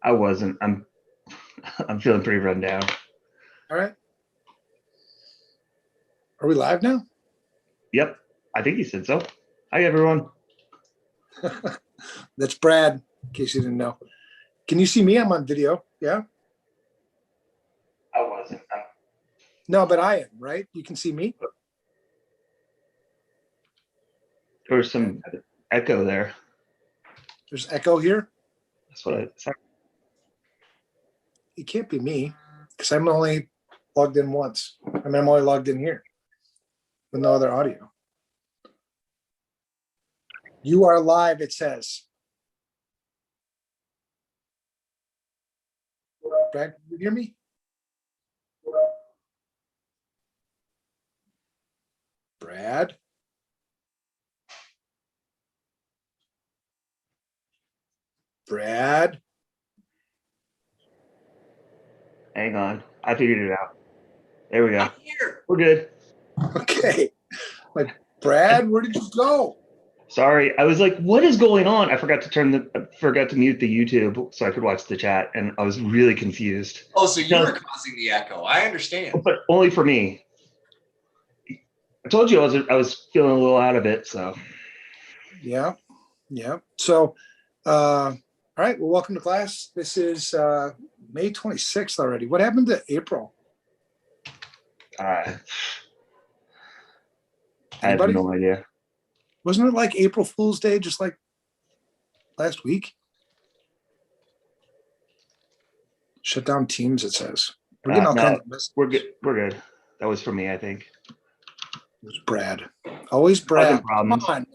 I wasn't. I'm feeling pretty run down. All right. Are we live now? Yep. I think he said so. Hi, everyone. That's Brad, in case you didn't know. Can you see me? I'm on video. Yeah? I wasn't. No, but I am, right? You can see me? There was some echo there. There's echo here? That's what I said. It can't be me because I'm only logged in once. I mean, I'm only logged in here with no other audio. You are live, it says. Brad, can you hear me? Brad? Brad? Hang on. I figured it out. There we go. I'm here. We're good. Okay. Like, Brad, where did you go? Sorry. I was like, what is going on? I forgot to mute the YouTube so I could watch the chat, and I was really confused. Oh, so you were causing the echo. I understand. But only for me. I told you I was feeling a little out of it, so. Yeah. So, all right. Well, welcome to class. This is May 26th already. What happened to April? I have Anybody? no idea. Wasn't it like April Fool's Day just like last week? Shut down Teams, it says. We're getting all kinds of messages. We're good. We're good. That was for me, I think. It was Brad. Always Brad. Come Problems. on.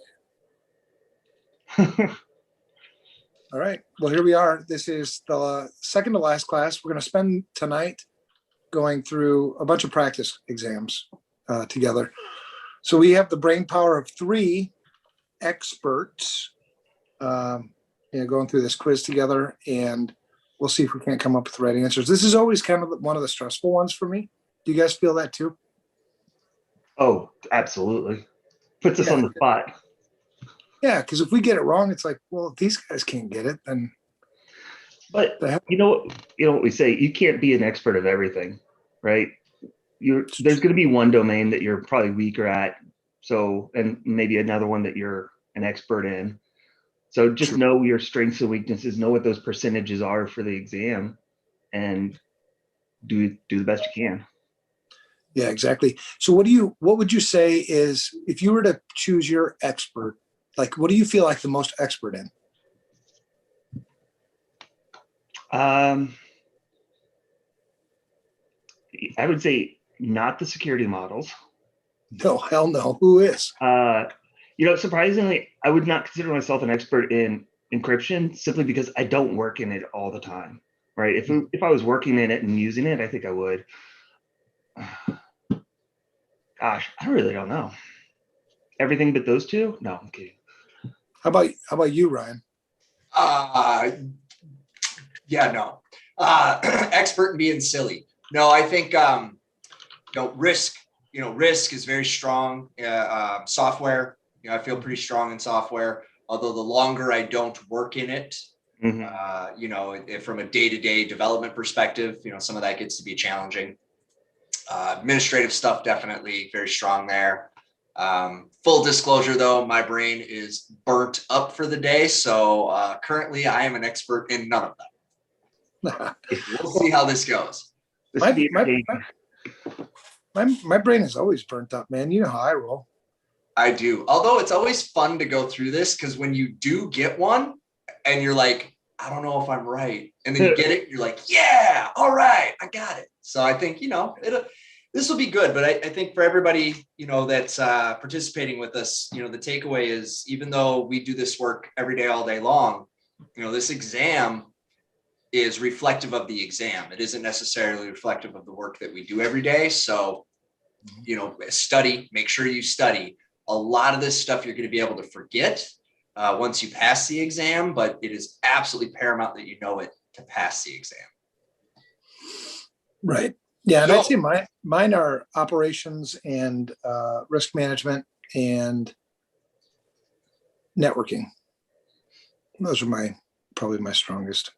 All right. Well, here we are. This is the second to last class. We're going to spend tonight going through a bunch of practice exams together. So we have the brain power of 3 experts going through this quiz together, and we'll see if we can't come up with the right answers. This is always kind of one of the stressful ones for me. Do you guys feel that too? Oh, absolutely. Puts us on the spot. Yeah, because if we get it wrong, it's like, well, if these guys can't get it, then. But you know what we say, you can't be an expert of everything, right? There's going to be one domain that you're probably weaker at, so, and maybe another one that you're an expert in. So just know your strengths and weaknesses, know what those percentages are for the exam, and do the best you can. Yeah, exactly. So what would you say is, if you were to choose your expert, like, what do you feel like the most expert in? I would say not the security models. No, hell no. Who is? Surprisingly, I would not consider myself an expert in encryption simply because I don't work in it all the time, right? If I was working in it and using it, I think I would. Gosh, I really don't know. Everything but those two? No, I'm kidding. How about you, Ryan? No. Expert in being silly. No, I think risk. Risk is very strong. Software. I feel pretty strong in software. Although the longer I don't work in it, from a day-to-day development perspective, some of that gets to be challenging. Administrative stuff, definitely very strong there. Full disclosure, though, my brain is burnt up for the day. So currently I am an expert in none of them. We'll see how this goes. My brain is always burnt up, man. You know how I roll. I do. Although it's always fun to go through this, because when you do get one and you're like, I don't know if I'm right. And then you get it, you're like, yeah, all right, I got it. So I think, this will be good. But I think for everybody, that's participating with us, the takeaway is, even though we do this work every day, all day long, this exam is reflective of the exam. It isn't necessarily reflective of the work that we do every day. So, study, make sure you study. A lot of this stuff you're going to be able to forget once you pass the exam, but it is absolutely paramount that you know it to pass the exam. Right. Yeah, and I'd say mine are operations and risk management and networking. Those are probably my strongest.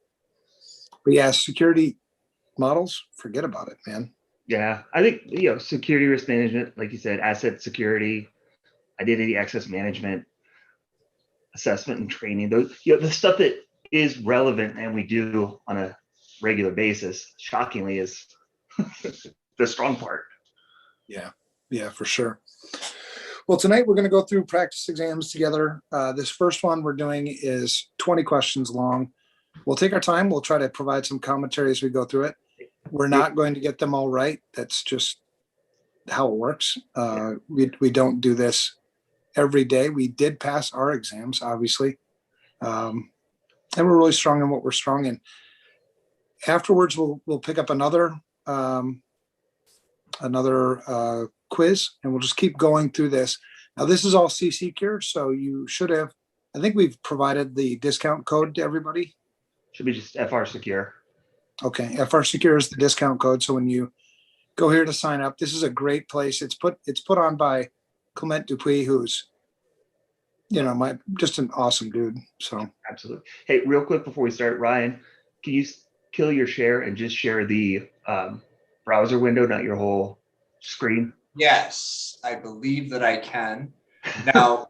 But yeah, security models, forget about it, man. Yeah, I think, security risk management, like you said, asset security, identity access management, assessment and training, those, the stuff that is relevant and we do on a regular basis, shockingly, is the strong part. Yeah, for sure. Well, tonight we're going to go through practice exams together. This first one we're doing is 20 questions long. We'll take our time. We'll try to provide some commentary as we go through it. We're not going to get them all right. That's just how it works. We don't do this every day. We did pass our exams, obviously. And we're really strong in what we're strong in. Afterwards, we'll pick up another quiz, and we'll just keep going through this. Now, this is all CISSP, so you should have, I think we've provided the discount code to everybody. Should be just FRSecure. Okay, FRSecure is the discount code. So when you go here to sign up, this is a great place. It's put on by Clement Dupuis, who's, just an awesome dude. So Absolutely. Hey, real quick before we start, Ryan, can you kill your share and just share the browser window, not your whole screen? Yes, I believe that I can. Now,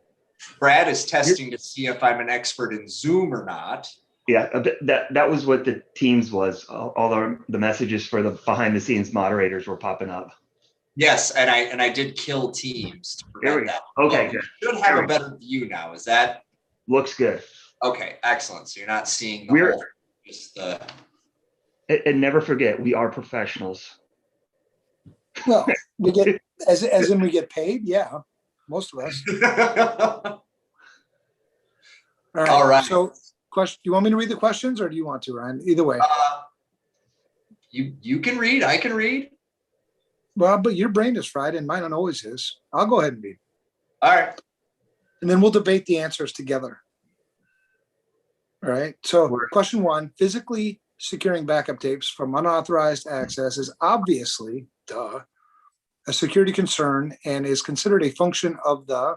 Brad is testing to see if I'm an expert in Zoom or not. Yeah, that was what the Teams was. All the messages for the behind the scenes moderators were popping up. Yes, and I did kill Teams to There we prevent go. that. Okay, Well, good. you should have a better view now. Is that Looks good. okay? Excellent. So you're not seeing the whole, just the. And never forget, we are professionals. well, we get as in we get paid. Yeah, most of us. All right. So, question. Do you want me to read the questions, or do you want to, Ryan? Either way. You can read. I can read. Well, but your brain is fried, and mine always is. I'll go ahead and read. All right. And then we'll debate the answers together. All right. So, question 1: physically securing backup tapes from unauthorized access is obviously, a security concern and is considered a function of the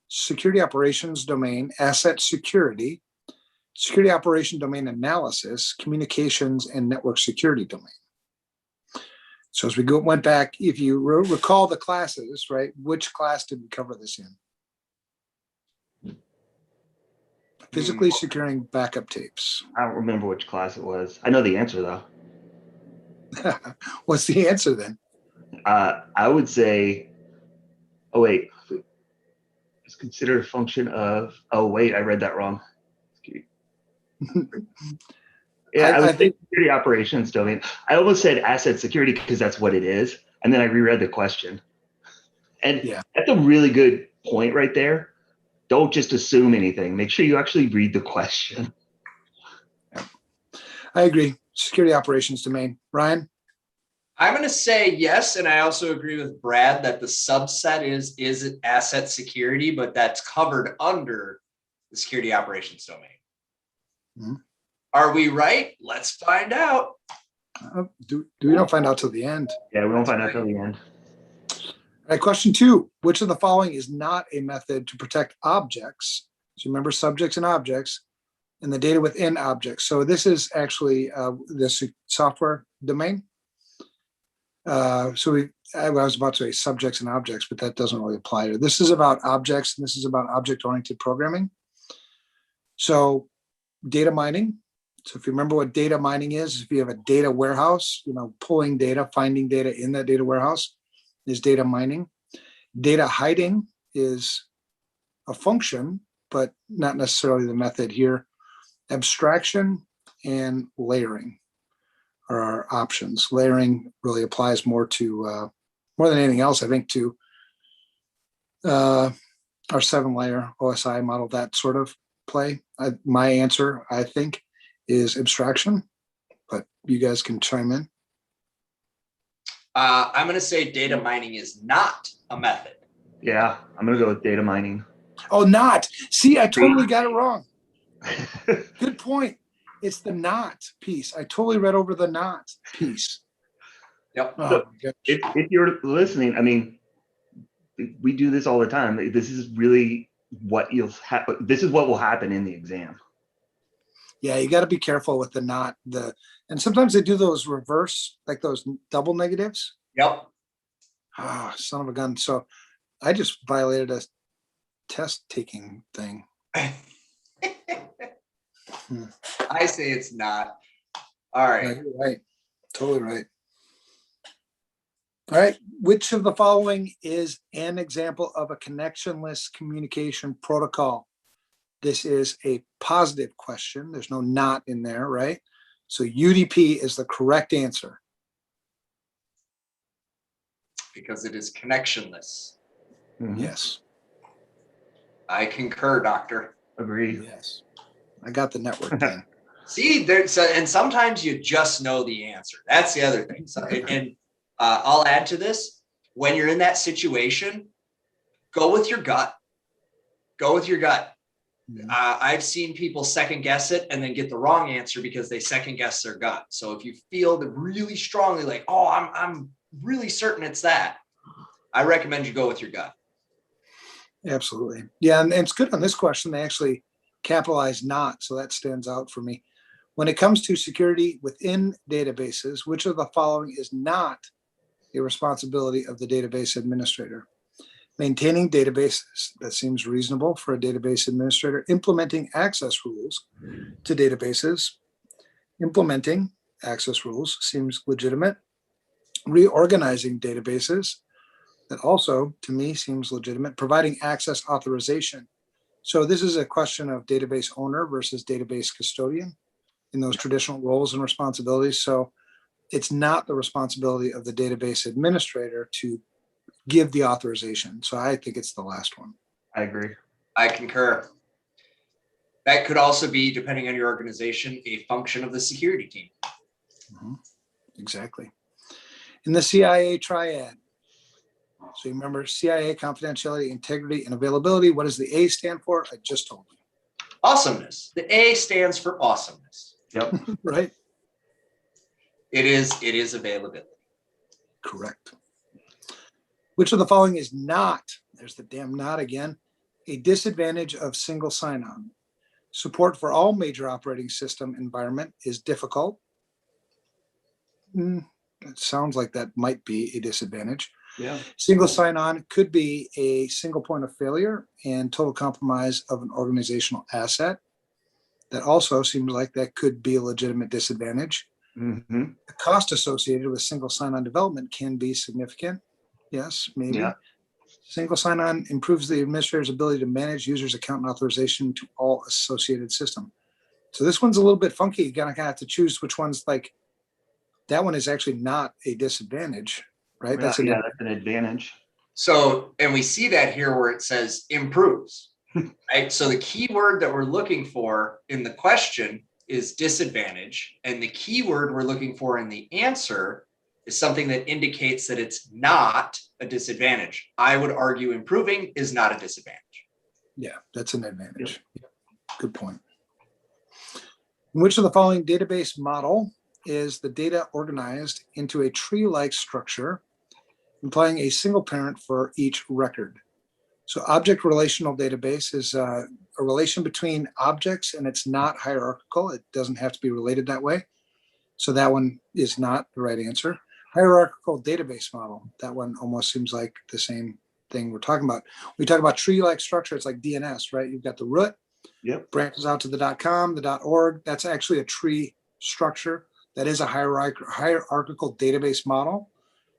security operations domain, asset security, security operation domain analysis, communications, and network security domain. So as we went back, if you recall the classes, right, which class did we cover this in? Physically securing backup tapes. I don't remember which class it was. I know the answer though. What's the answer then? I would say, oh wait, it's considered a function of, oh wait, I read that wrong. Yeah, I think security operations domain. I almost said asset security because that's what it is. And then I reread the question. And that's a really good point right there. Don't just assume anything. Make sure you actually read the question. I agree. Security operations domain. Ryan? I'm going to say yes. And I also agree with Brad that the subset is asset security, but that's covered under the security operations domain. Mm-hmm. Are we right? Let's find out. Do we don't find out till the end? Yeah, we won't find out till the end. All right, question 2. Which of the following is not a method to protect objects? So remember subjects and objects and the data within objects. So this is actually the software domain. I was about to say subjects and objects, but that doesn't really apply to. This is about objects, and this is about object-oriented programming. So data mining. So if you remember what data mining is, if you have a data warehouse, pulling data, finding data in that data warehouse is data mining. Data hiding is a function, but not necessarily the method here. Abstraction and layering are our options. Layering really applies more to, more than anything else, I think, to our 7-layer OSI model, that sort of play. My answer, I think, is abstraction, but you guys can chime in. I'm going to say data mining is not a method. Yeah, I'm going to go with data mining. Oh, not. See, I totally got it wrong. Good point. It's the not piece. I totally read over the not piece. Yep. So if you're listening, I mean, we do this all the time. This is really what this is what will happen in the exam. Yeah, you got to be careful with the not the, and sometimes they do those reverse, like those double negatives. Yep. Ah, son of a gun. So I just violated a test taking thing. I say it's not. All No, right. you're right. Totally right. All right. Which of the following is an example of a connectionless communication protocol? This is a positive question. There's no not in there, right? So UDP is the correct answer. Because it is connectionless. Yes. I concur, doctor. Agree. Yes. I got the network thing. See, there's and sometimes you just know the answer. That's the other thing. So, and I'll add to this: when you're in that situation, go with your gut. Go with your gut. I've seen people second guess it and then get the wrong answer because they second guess their gut. So if you feel that really strongly, like, oh, I'm really certain it's that, I recommend you go with your gut. Absolutely. Yeah, and it's good on this question. They actually capitalize not, so that stands out for me. When it comes to security within databases, which of the following is not a responsibility of the database administrator? Maintaining databases, that seems reasonable for a database administrator. Implementing access rules to databases. Implementing access rules seems legitimate. Reorganizing databases, that also to me seems legitimate. Providing access authorization. So this is a question of database owner versus database custodian in those traditional roles and responsibilities. So it's not the responsibility of the database administrator to give the authorization. So I think it's the last one. I agree. I concur. That could also be, depending on your organization, a function of the security team. Exactly. In the CIA triad, so you remember CIA, confidentiality, integrity, and availability. What does the A stand for? I just told you. Awesomeness. The A stands for awesomeness. Yep. Right? It is availability. Correct. Which of the following is not, there's the damn not again, a disadvantage of single sign-on? Support for all major operating system environment is difficult. It sounds like that might be a disadvantage. Yeah. Single sign-on could be a single point of failure and total compromise of an organizational asset. That also seems like that could be a legitimate disadvantage. Mm-hmm. The cost associated with single sign-on development can be significant. Yes, maybe. Yeah. Single sign-on improves the administrator's ability to manage users' account and authorization to all associated system. So this one's a little bit funky. You're gonna have to choose which one's like, that one is actually not a disadvantage, right? Yeah, that's an advantage. So, and we see that here where it says improves, right? So the key word that we're looking for in the question is disadvantage. And the key word we're looking for in the answer is something that indicates that it's not a disadvantage. I would argue improving is not a disadvantage. Yeah, that's an advantage. Yep. Good point. In which of the following database model is the data organized into a tree-like structure, implying a single parent for each record? So object relational database is a relation between objects, and it's not hierarchical. It doesn't have to be related that way. So that one is not the right answer. Hierarchical database model, that one almost seems like the same thing we're talking about. We talk about tree-like structure, it's like DNS, right? You've got the root, Yep. branches out to the .com, the .org. That's actually a tree structure. That is a hierarchical database model.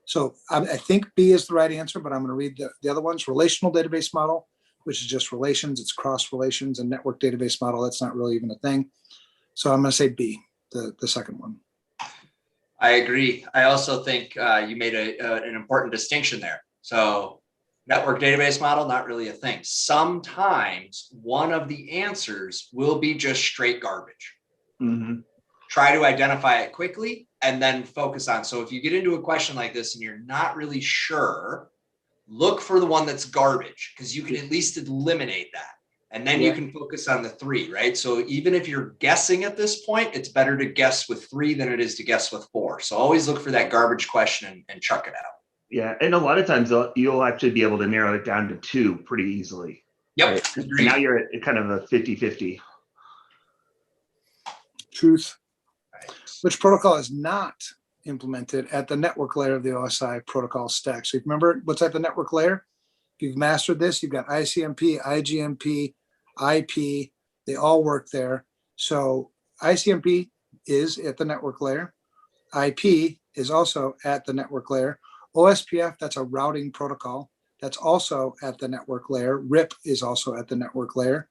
So I think B is the right answer, but I'm going to read the other ones. Relational database model, which is just relations. It's cross relations. And network database model, that's not really even a thing. So I'm going to say B, the second one. I agree. I also think you made an important distinction there. So network database model, not really a thing. Sometimes one of the answers will be just straight garbage. Mm-hmm. Try to identify it quickly and then focus on. So if you get into a question like this and you're not really sure, look for the one that's garbage, because you can at least eliminate that. And then you can focus on the 3, right? So even if you're guessing at this point, it's better to guess with 3 than it is to guess with 4. So always look for that garbage question and chuck it out. Yeah. And a lot of times you'll actually be able to narrow it down to 2 pretty easily. Yep. Right? And now you're at kind of a 50-50. Truth. Which protocol is not implemented at the network layer of the OSI protocol stack? So remember what's at the network layer? If you've mastered this, you've got ICMP, IGMP, IP, they all work there. So ICMP is at the network layer. IP is also at the network layer. OSPF, that's a routing protocol. That's also at the network layer. RIP is also at the network layer.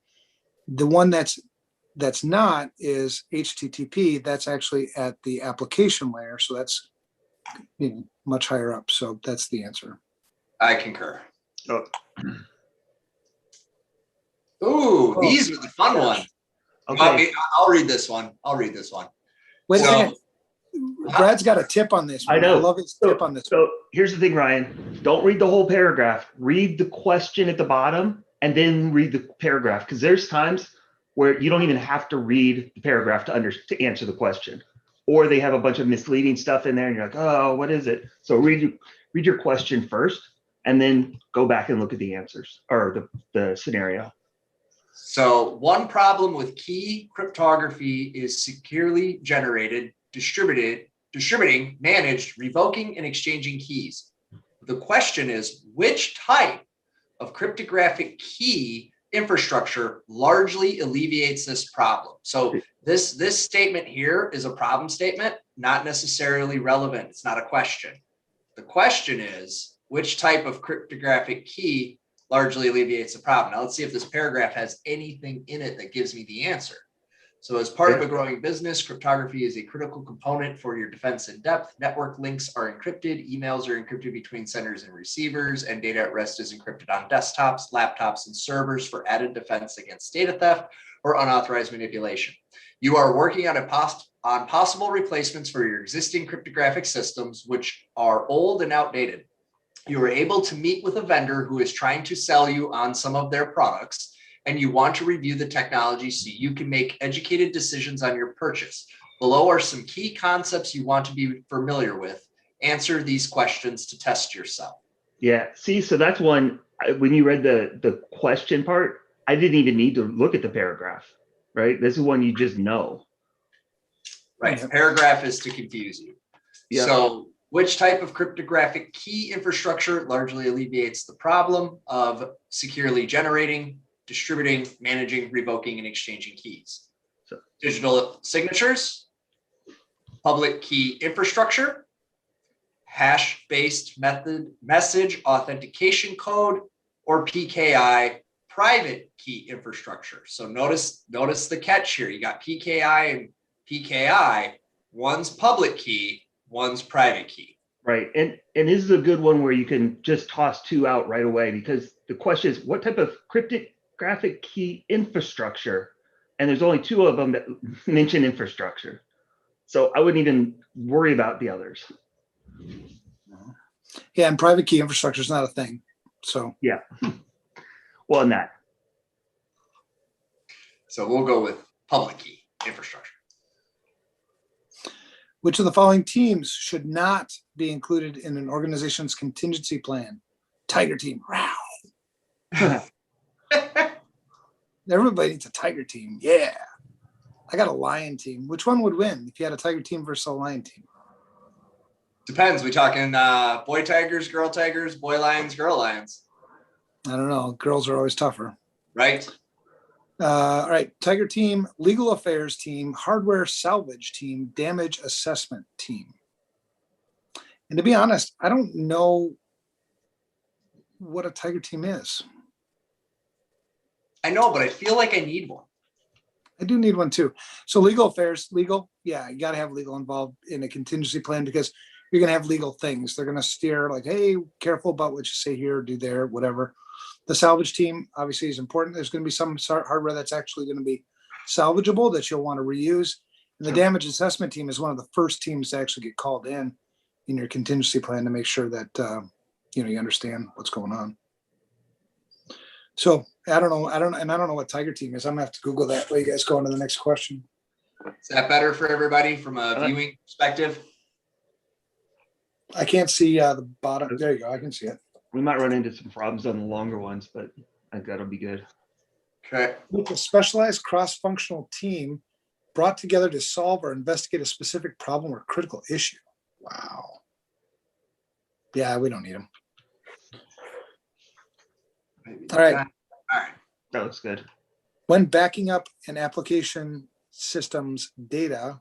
The one that's not is HTTP. That's actually at the application layer. So that's much higher up. So that's the answer. I concur. Oh. Ooh, these are the fun ones. Okay. I'll read this one. Wait a So- second. Brad's got a tip on this. I know. I love his tip on this. So here's the thing, Ryan. Don't read the whole paragraph. Read the question at the bottom and then read the paragraph, because there's times where you don't even have to read the paragraph to answer the question, or they have a bunch of misleading stuff in there, and you're like, oh, what is it? So read your question first, and then go back and look at the answers or the scenario. So one problem with key cryptography is securely generated, distributing, managed, revoking, and exchanging keys. The question is, which type of cryptographic key infrastructure largely alleviates this problem? So this statement here is a problem statement, not necessarily relevant. It's not a question. The question is, which type of cryptographic key largely alleviates the problem? Now let's see if this paragraph has anything in it that gives me the answer. So as part of a growing business, cryptography is a critical component for your defense in depth. Network links are encrypted, emails are encrypted between senders and receivers, and data at rest is encrypted on desktops, laptops, and servers for added defense against data theft or unauthorized manipulation. You are working on possible replacements for your existing cryptographic systems, which are old and outdated. You are able to meet with a vendor who is trying to sell you on some of their products, and you want to review the technology so you can make educated decisions on your purchase. Below are some key concepts you want to be familiar with. Answer these questions to test yourself. Yeah, see, so that's one, when you read the question part, I didn't even need to look at the paragraph, right? This is one you just know. Right, the paragraph is to confuse you. Yeah. So which type of cryptographic key infrastructure largely alleviates the problem of securely generating, distributing, managing, revoking, and exchanging keys? So, digital signatures, public key infrastructure, hash-based message authentication code, or PKI, private key infrastructure. So notice the catch here. You got PKI and PKI. One's public key, one's private key. right, and this is a good one where you can just toss two out right away, because the question is, what type of cryptographic key infrastructure? And there's only two of them that mention infrastructure. So I wouldn't even worry about the others. Yeah, and private key infrastructure is not a thing. So yeah. Well, in that. So we'll go with public key infrastructure. Which of the following teams should not be included in an organization's contingency plan? Tiger team. Wow. Everybody needs a tiger team. Yeah. I got a lion team. Which one would win if you had a tiger team versus a lion team? Depends. We talking boy tigers, boy lions, girl lions? I don't know. Girls are always tougher. Right. All right. Tiger team, legal affairs team, hardware salvage team, damage assessment team. And to be honest, I don't know what a tiger team is. I know, but I feel like I need one. I do need one too. So legal affairs, legal. Yeah, you got to have legal involved in a contingency plan, because you're going to have legal things. They're going to steer like, hey, careful about what you say here, do there, whatever. The salvage team obviously is important. There's going to be some hardware that's actually going to be salvageable that you'll want to reuse. And the damage assessment team is one of the first teams to actually get called in your contingency plan to make sure that you understand what's going on. So I don't know what tiger team is. I'm gonna have to Google that while you guys go on to the next question. Is that better for everybody from a viewing perspective? I can't see the bottom. There you go. I can see it. We might run into some problems on the longer ones, but I think that'll be good. Okay. With a specialized cross-functional team brought together to solve or investigate a specific problem or critical issue. Wow. Yeah, we don't need them. All right. All right. That looks good. When backing up an application system's data,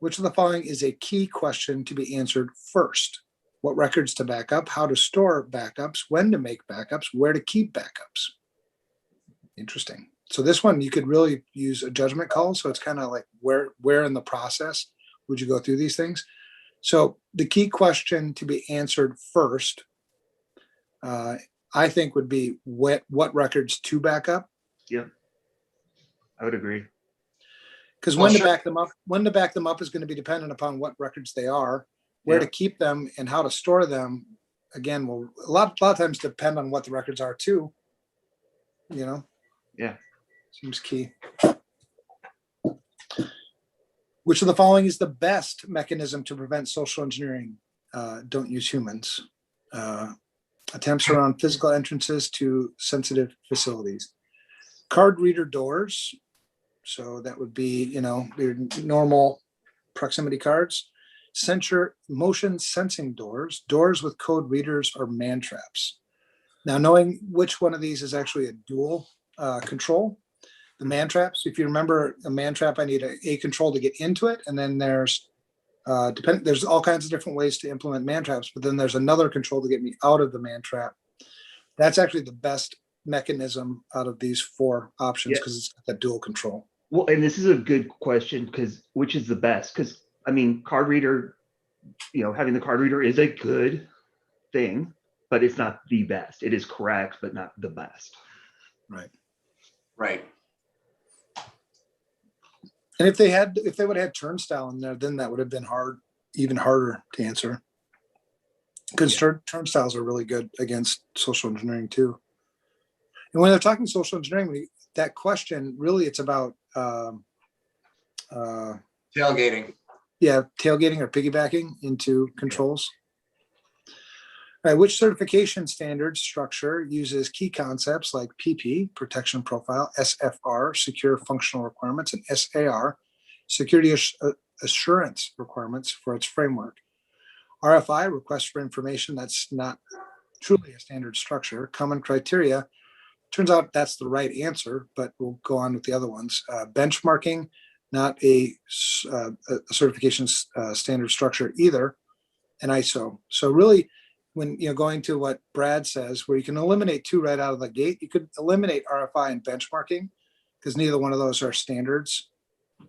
which of the following is a key question to be answered first? What records to back up, how to store backups, when to make backups, where to keep backups. Interesting. So this one, you could really use a judgment call. So it's kind of like where in the process would you go through these things? So the key question to be answered first, I think would be what records to back up. Yep. I would agree. Because Well, when to sure. back them up is going to be dependent upon what records they are, where to keep them, and how to store them. Again, will a lot of times depend on what the records are too. You know. Yeah. Seems key. Which of the following is the best mechanism to prevent social engineering? Don't use humans. Attempts around physical entrances to sensitive facilities. Card reader doors. So that would be, your normal proximity cards. Motion sensing doors, doors with code readers, or man traps. Now, knowing which one of these is actually a dual control, the man traps. If you remember a man trap, I need a control to get into it, and then there's all kinds of different ways to implement man traps, but then there's another control to get me out of the man trap. That's actually the best mechanism out of these four options because it's got that dual control. Well, and this is a good question because which is the best? Because I mean, card reader, having the card reader is a good thing, but it's not the best. It is correct, but not the best. Right. Right. And if they would have had turnstile in there, then that would have been even harder to answer. Because turnstiles are really good against social engineering too. And when they're talking social engineering, that question really it's about Tailgating. Yeah, tailgating or piggybacking into controls. All right, which certification standard structure uses key concepts like PP, protection profile, SFR, secure functional requirements, and SAR, security assurance requirements for its framework? RFI, request for information, that's not truly a standard structure. Common criteria, turns out that's the right answer, but we'll go on with the other ones. Benchmarking, not a certification standard structure either, and ISO. So really, when going to what Brad says, where you can eliminate two right out of the gate, you could eliminate RFI and benchmarking because neither one of those are standards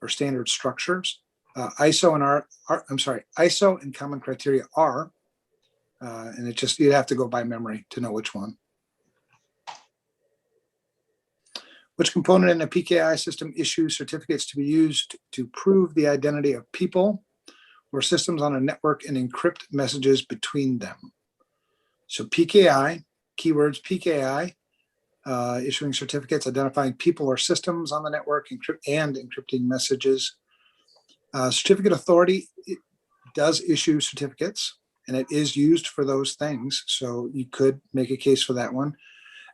or standard structures. ISO and common criteria are, and it just you'd have to go by memory to know which one. Which component in a PKI system issues certificates to be used to prove the identity of people or systems on a network and encrypt messages between them? So PKI, keywords PKI, issuing certificates, identifying people or systems on the network, encrypting messages. Certificate authority does issue certificates, and it is used for those things. So you could make a case for that one.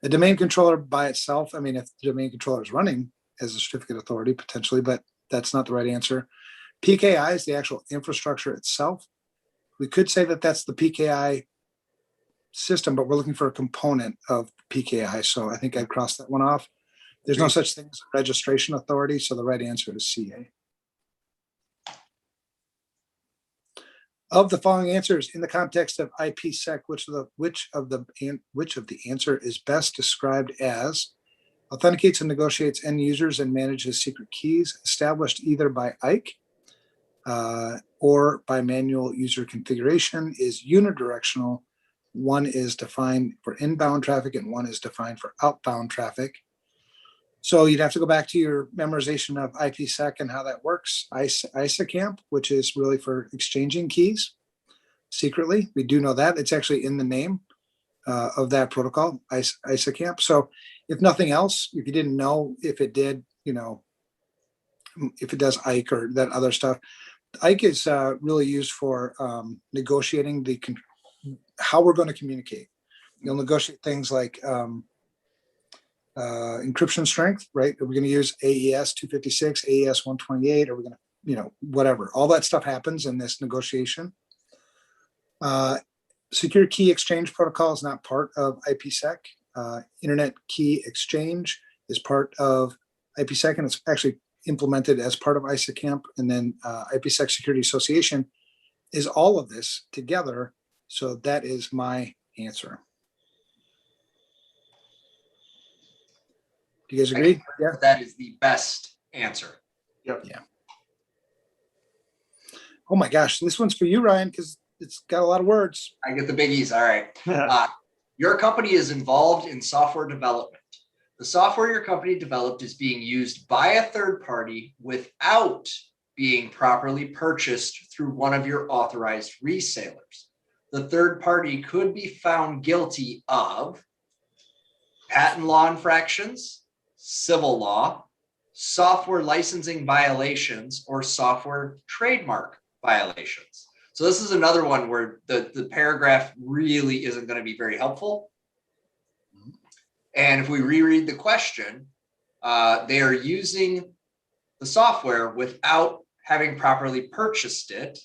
A domain controller by itself, I mean, if the domain controller is running as a certificate authority, potentially, but that's not the right answer. PKI is the actual infrastructure itself. We could say that that's the PKI system, but we're looking for a component of PKI. So I think I'd cross that one off. There's no such thing as a registration authority. So the right answer is CA. Of the following answers in the context of IPsec, which of the answer is best described as authenticates and negotiates end users and manages secret keys established either by IKE or by manual user configuration, is unidirectional. One is defined for inbound traffic and one is defined for outbound traffic. So you'd have to go back to your memorization of IPsec and how that works. ISACamp, which is really for exchanging keys secretly. We do know that. It's actually in the name of that protocol, ISACamp. So if nothing else, if you didn't know if it did, if it does IKE or that other stuff, IKE is really used for negotiating how we're going to communicate. You'll negotiate things like encryption strength, right? Are we going to use AES 256, AES 128? Are we going to, whatever. All that stuff happens in this negotiation. Secure key exchange protocol is not part of IPsec. Internet key exchange is part of IPsec, and it's actually implemented as part of ISACamp. And then IPsec Security Association is all of this together. So that is my answer. Do you guys agree? Yeah. That is the best answer. Yep. Yeah. Oh my gosh, this one's for you, Ryan, because it's got a lot of words. I get the biggies. All right. Your company is involved in software development. The software your company developed is being used by a third party without being properly purchased through one of your authorized resellers. The third party could be found guilty of patent law infractions, civil law, software licensing violations, or software trademark violations. So this is another one where the paragraph really isn't going to be very helpful. And if we reread the question, they are using the software without having properly purchased it.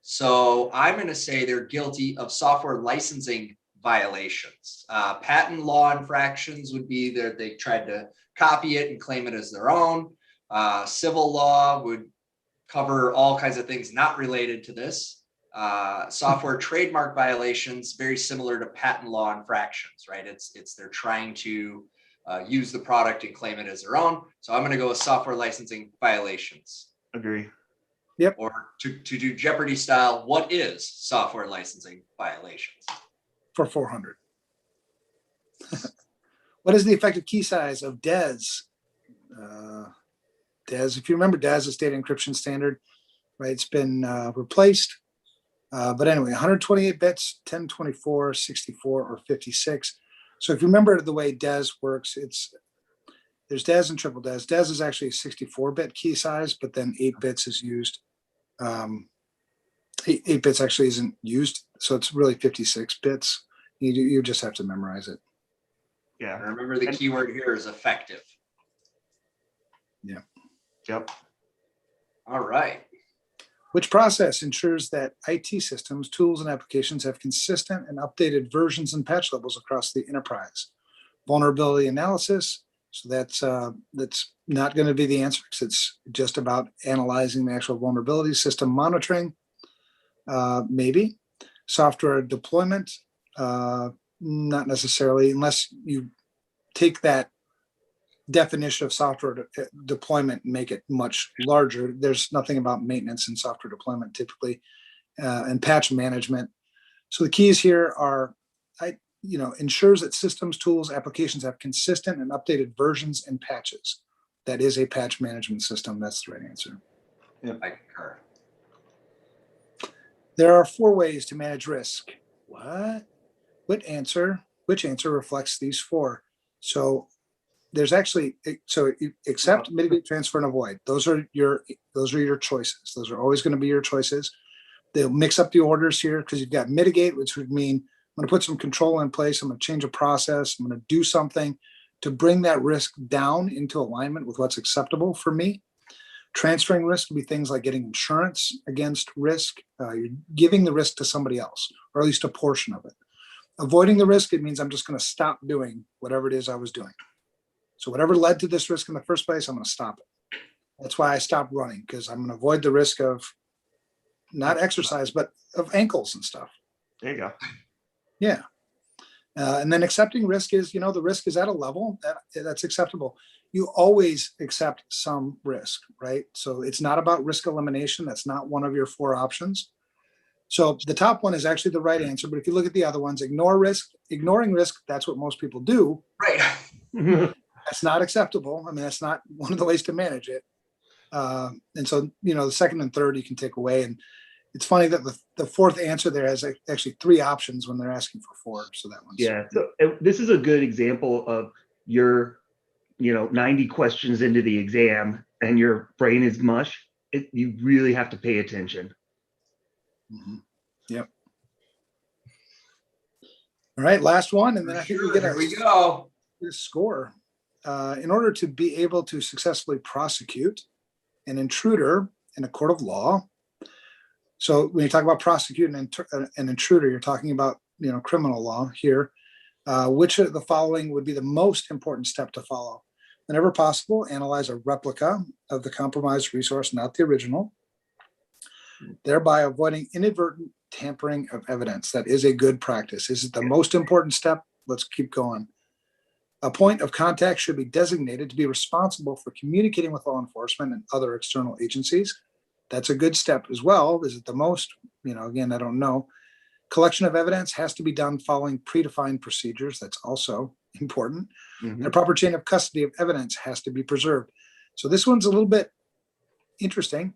So I'm going to say they're guilty of software licensing violations. Patent law infractions would be that they tried to copy it and claim it as their own. Civil law would cover all kinds of things not related to this. Software trademark violations, very similar to patent law infractions, right? It's they're trying to use the product and claim it as their own. So I'm going to go with software licensing violations. Agree. Yep. Or to do Jeopardy style, what is software licensing violations? For 400. What is the effective key size of DES? DES, if you remember, DES is data encryption standard, right? It's been replaced. But anyway, 128 bits, 1024, 64, or 56. So if you remember the way DES works, there's DES and triple DES. DES is actually a 64-bit key size, but then 8 bits is used. 8 bits actually isn't used, so it's really 56 bits. You just have to memorize it. Yeah. And remember, the keyword here is effective. Yeah. Yep. All right. Which process ensures that IT systems, tools, and applications have consistent and updated versions and patch levels across the enterprise? Vulnerability analysis. So that's not going to be the answer, because it's just about analyzing the actual vulnerability. System monitoring, maybe. Software deployment, not necessarily, unless you take that definition of software deployment and make it much larger. There's nothing about maintenance and software deployment typically, and patch management. So the keys here are, ensures that systems, tools, applications have consistent and updated versions and patches. That is a patch management system. That's the right answer. Yeah, I concur. There are 4 ways to manage risk. What? Which answer reflects these 4? So there's actually, accept, mitigate, transfer, and avoid. Those are your choices. Those are always going to be your choices. They'll mix up the orders here, because you've got mitigate, which would mean I'm going to put some control in place. I'm going to change a process. I'm going to do something to bring that risk down into alignment with what's acceptable for me. Transferring risk would be things like getting insurance against risk. You're giving the risk to somebody else, or at least a portion of it. Avoiding the risk, it means I'm just going to stop doing whatever it is I was doing. So whatever led to this risk in the first place, I'm going to stop it. That's why I stopped running, because I'm going to avoid the risk of not exercise, but of ankles and stuff. There you go. Yeah. And then accepting risk is, the risk is at a level that's acceptable. You always accept some risk, right? So it's not about risk elimination. That's not one of your 4 options. So the top one is actually the right answer. But if you look at the other ones, ignoring risk, that's what most people do. Right. That's not acceptable. I mean, that's not one of the ways to manage it. And so, the second and third you can take away. And it's funny that the 4th answer there has actually 3 options when they're asking for 4. So that one's. Yeah. So this is a good example of your, 90 questions into the exam and your brain is mush. You really have to pay attention. Mm-hmm. Yep. All right, last one, and then I think we get Here we go. a score. in order to be able to successfully prosecute an intruder in a court of law. So when you talk about prosecuting an intruder, you're talking about, criminal law here. Which of the following would be the most important step to follow? Whenever possible, analyze a replica of the compromised resource, not the original, thereby avoiding inadvertent tampering of evidence. That is a good practice. Is it the most important step? Let's keep going. A point of contact should be designated to be responsible for communicating with law enforcement and other external agencies. That's a good step as well. Is it the most? Again, I don't know. Collection of evidence has to be done following predefined procedures. That's also important. Mhm. A proper chain of custody of evidence has to be preserved. So this one's a little bit interesting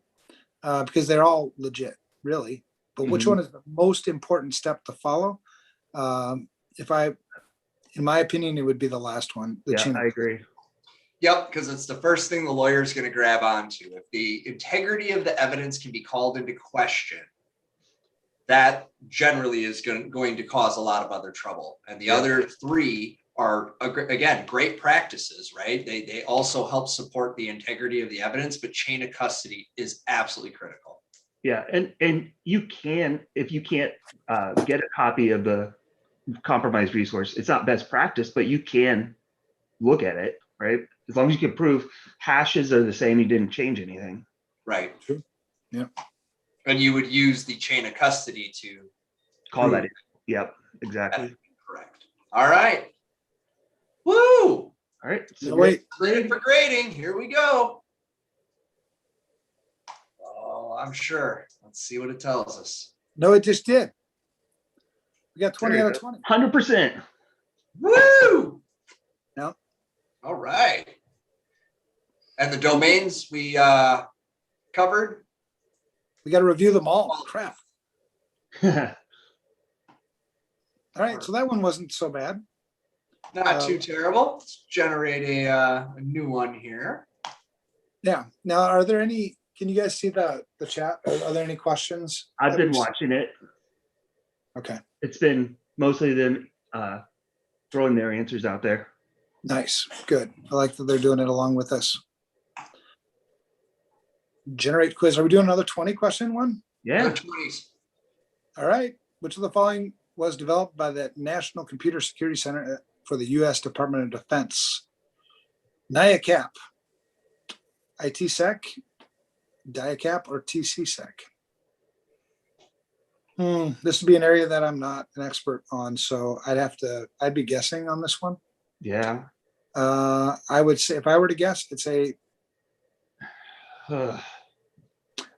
because they're all legit, really. But which one is the most important step to follow? In my opinion, it would be the last one. I agree. Yep, because it's the first thing the lawyer is going to grab onto. If the integrity of the evidence can be called into question, that generally is going to cause a lot of other trouble. And the other three are, again, great practices, right? They also help support the integrity of the evidence, but chain of custody is absolutely critical. Yeah, and you can, if you can't get a copy of the compromised resource, it's not best practice, but you can look at it, right? As long as you can prove hashes are the same, you didn't change anything. Right. True. Yeah. And you would use the chain of custody to Call that in. Yep, exactly. Correct. All right. Woo! All right. So wait. Graded for grading. Here we go. Oh, I'm sure. Let's see what it tells us. No, it just did. We got 20 out of 20. 100%. Woo! No. All right. And the domains we covered? We got to review them all. Crap. All right. So that one wasn't so bad. Not too terrible. Let's generate a new one here. Yeah. Now, are there any, can you guys see the chat? Are there any questions? I've been watching it. Okay. It's been mostly them throwing their answers out there. Nice. Good. I like that they're doing it along with us. Generate quiz. Are we doing another 20 question one? Yeah. 20s. All right. Which of the following was developed by the National Computer Security Center for the U.S. Department of Defense? NIACAP, ITSec, DIACAP, or TCSec? This would be an area that I'm not an expert on, so I'd be guessing on this one. Yeah. I would say, if I were to guess, I'd say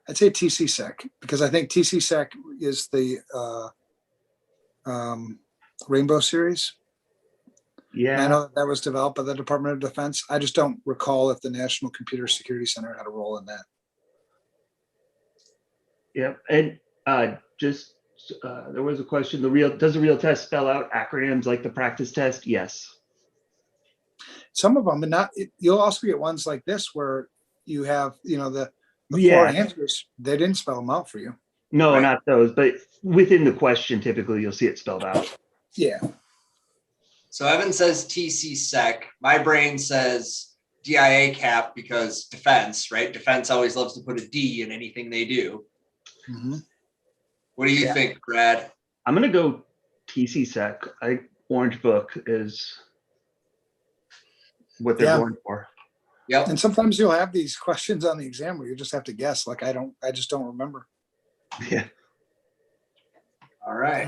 TCSec, because I think TCSec is the Rainbow series. Yeah. And I know that was developed by the Department of Defense. I just don't recall if the National Computer Security Center had a role in that. Yeah. And there was a question, does the real test spell out acronyms like the practice test? Yes. Some of them, but you'll also get ones like this where you have, the Yeah. four answers, they didn't spell them out for you. No, Right. not those, but within the question, typically you'll see it spelled out. Yeah. So Evan says TCSec. My brain says DIACAP because defense, right? Defense always loves to put a D in anything they do. Mm-hmm. What do you think, Brad? I'm going to go TCSec. I think Orange Book is what they're going for. Yep. And sometimes you'll have these questions on the exam where you just have to guess. Like I just don't remember. Yeah. All right.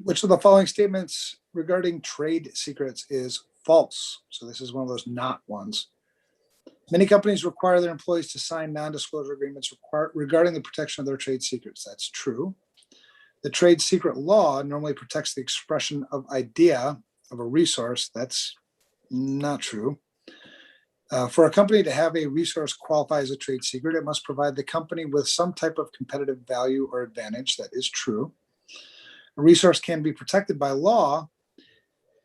Which of the following statements regarding trade secrets is false? So this is one of those not ones. Many companies require their employees to sign non-disclosure agreements regarding the protection of their trade secrets. That's true. The trade secret law normally protects the expression of idea of a resource. That's not true. For a company to have a resource qualify as a trade secret, it must provide the company with some type of competitive value or advantage. That is true. A resource can be protected by law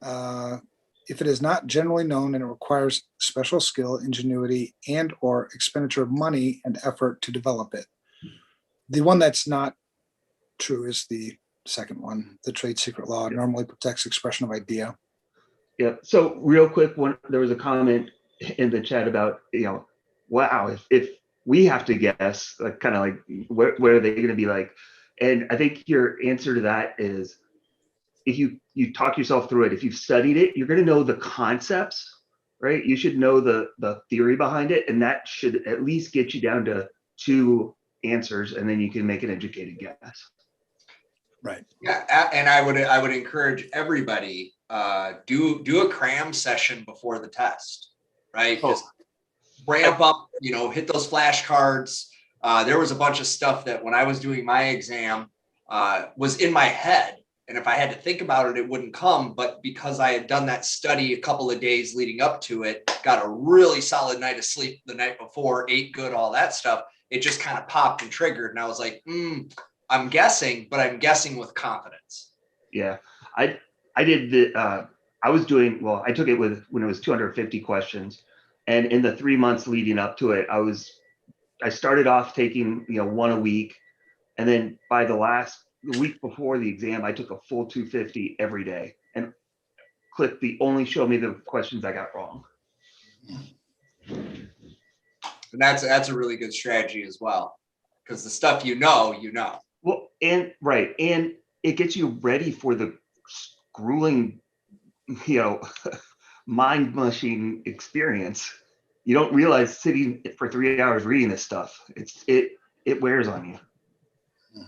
if it is not generally known and it requires special skill, ingenuity, and or expenditure of money and effort to develop it. The one that's not true is the second one. The trade secret law normally protects expression of idea. Yeah. So real quick, there was a comment in the chat about, wow, if we have to guess, like kind of like where are they going to be like? And I think your answer to that is if you talk yourself through it, if you've studied it, you're going to know the concepts, right? You should know the theory behind it, and that should at least get you down to 2 answers, and then you can make an educated guess. Right. Yeah, and I would encourage everybody do a cram session before the test, right? Just ramp up, hit those flashcards. There was a bunch of stuff that when I was doing my exam was in my head. And if I had to think about it, it wouldn't come. But because I had done that study a couple of days leading up to it, got a really solid night of sleep the night before, ate good, all that stuff, it just kind of popped and triggered. And I was like, I'm guessing, but I'm guessing with confidence. Yeah, I did I took it when it was 250 questions. And in the 3 months leading up to it, I started off taking, 1 a week. And then by the week before the exam, I took a full 250 every day and only show me the questions I got wrong. And that's a really good strategy as well, because the stuff you know. Well, and it gets you ready for the grueling, mind mushing experience. You don't realize sitting for 3 hours reading this stuff, it wears on you.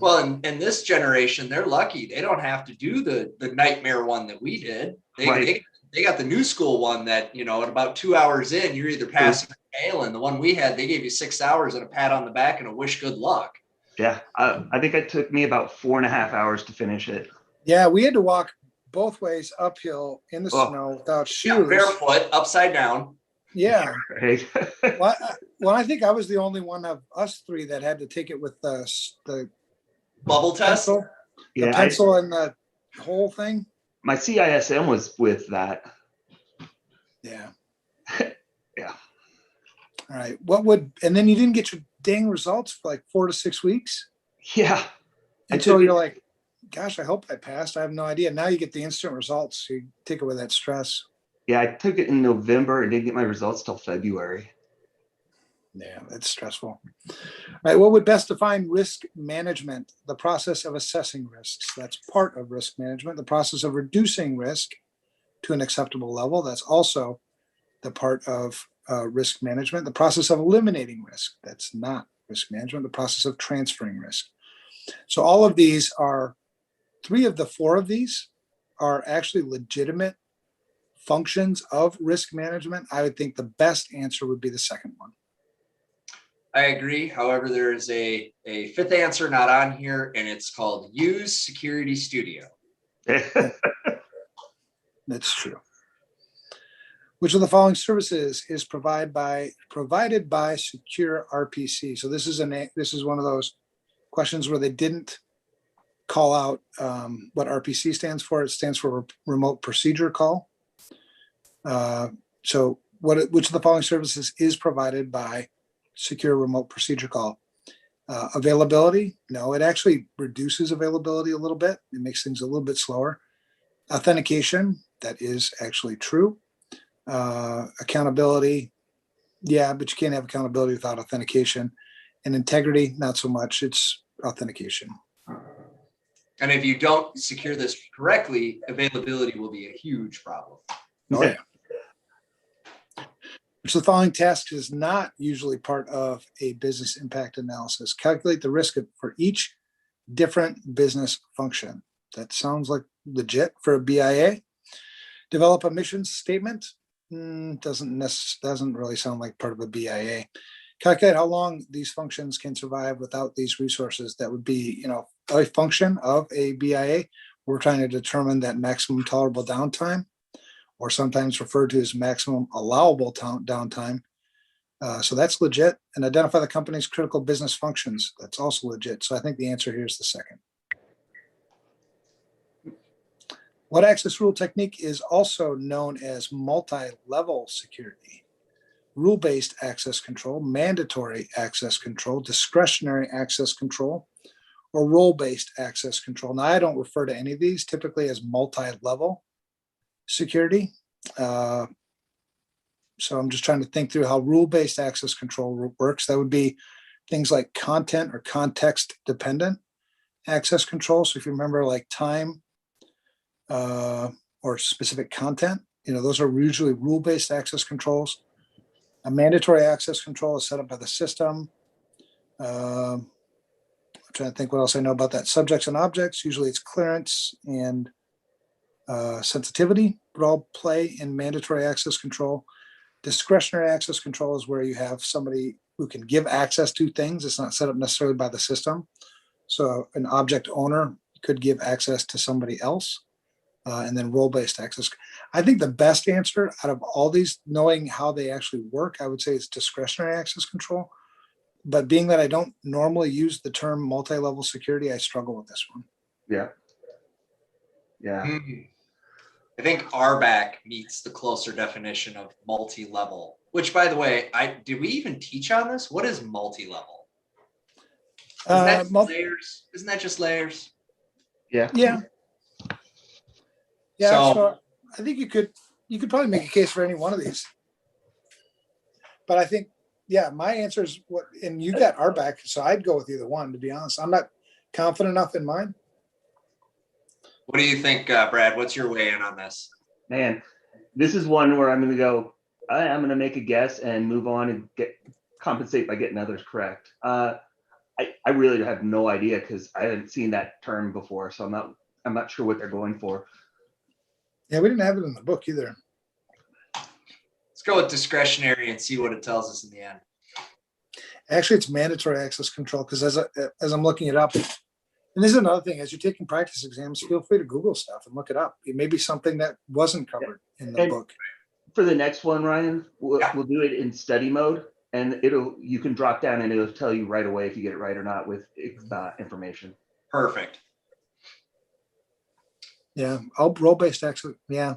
Well, and this generation, they're lucky. They don't have to do the nightmare one that we did. They got the new school one that, at about 2 hours in, you're either passing or failing. The one we had, they gave you 6 hours and a pat on the back and a wish good luck. Yeah, I think it took me about 4.5 hours to finish it. Yeah, we had to walk both ways uphill in the snow without shoes. Yeah, barefoot, upside down. Yeah. Right. Well, I think I was the only one of us 3 that had to take it with the Bubble test. Pencil, the pencil and the whole thing. My CISM was with that. Yeah. Yeah. All right. And then you didn't get your dang results for like 4 to 6 weeks? Yeah. Until you're like, gosh, I hope I passed. I have no idea. Now you get the instant results. So you take away that stress. Yeah, I took it in November and didn't get my results till February. Yeah, that's stressful. All right. What would best define risk management? The process of assessing risks. That's part of risk management. The process of reducing risk to an acceptable level. That's also the part of risk management. The process of eliminating risk. That's not risk management. The process of transferring risk. So all of these are 3 of the 4 of these are actually legitimate functions of risk management. I would think the best answer would be the second one. I agree. However, there is a 5th answer not on here, and it's called Use Security Studio. That's true. Which of the following services is provided by Secure RPC? So this is one of those questions where they didn't call out what RPC stands for. It stands for Remote Procedure Call. So which of the following services is provided by Secure Remote Procedure Call? Availability? No, it actually reduces availability a little bit. It makes things a little bit slower. Authentication? That is actually true. Accountability? Yeah, but you can't have accountability without authentication. And integrity? Not so much. It's authentication. And if you don't secure this correctly, availability will be a huge problem. Oh, yeah. Which of the following task is not usually part of a business impact analysis? Calculate the risk for each different business function. That sounds like legit for a BIA. Develop a mission statement. Doesn't really sound like part of a BIA. Calculate how long these functions can survive without these resources. That would be, a function of a BIA. We're trying to determine that maximum tolerable downtime, or sometimes referred to as maximum allowable downtime. So that's legit. And identify the company's critical business functions. That's also legit. So I think the answer here is the second. What access rule technique is also known as multi-level security? Rule-based access control, mandatory access control, discretionary access control, or role-based access control. Now, I don't refer to any of these typically as multi-level security. So I'm just trying to think through how rule-based access control works. That would be things like content or context dependent access control. So if you remember like time or specific content, those are usually rule-based access controls. A mandatory access control is set up by the system. I'm trying to think what else I know about that. Subjects and objects, usually it's clearance and sensitivity, but all play in mandatory access control. Discretionary access control is where you have somebody who can give access to things. It's not set up necessarily by the system. So an object owner could give access to somebody else. And then role-based access. I think the best answer out of all these, knowing how they actually work, I would say it's discretionary access control. But being that I don't normally use the term multi-level security, I struggle with this one. Yeah. Yeah. I think RBAC meets the closer definition of multi-level, which, by the way, did we even teach on this? What is multi-level? Isn't that layers? Isn't that just layers? Yeah. Yeah. Yeah. So- So I think you could probably make a case for any one of these. But I think, yeah, my answer is what, and you got RBAC, so I'd go with either one, to be honest. I'm not confident enough in mine. What do you think, Brad? What's your weigh in on this? Man, this is one where I'm going to go, I'm going to make a guess and move on and compensate by getting others correct. I really have no idea because I haven't seen that term before, so I'm not sure what they're going for. Yeah, we didn't have it in the book either. Let's go with discretionary and see what it tells us in the end. Actually, it's mandatory access control because as I'm looking it up, and this is another thing, as you're taking practice exams, feel free to Google stuff and look it up. It may be something that wasn't covered in the book. For the next one, Ryan, we'll do it in study mode, and you can drop down and it'll tell you right away if you get it right or not with information. Perfect. Yeah, role-based access. Yeah,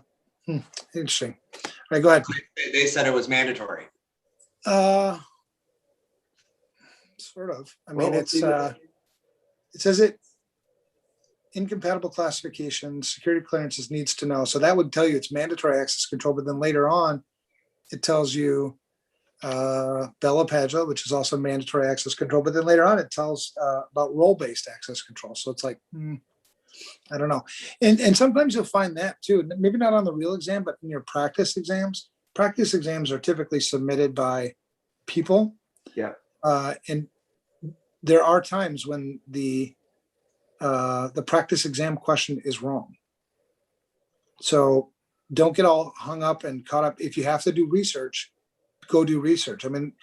interesting. All right, go ahead. They said it was mandatory. Sort of. I mean, it says it incompatible classifications, security clearances needs to know. So that would tell you it's mandatory access control, but then later on, it tells you Bella Padua, which is also mandatory access control. But then later on, it tells about role-based access control. So it's like, I don't know. And sometimes you'll find that too, maybe not on the real exam, but in your practice exams. Practice exams are typically submitted by people. Yeah. And there are times when the practice exam question is wrong. So don't get all hung up and caught up. If you have to do research, go do research. I mean,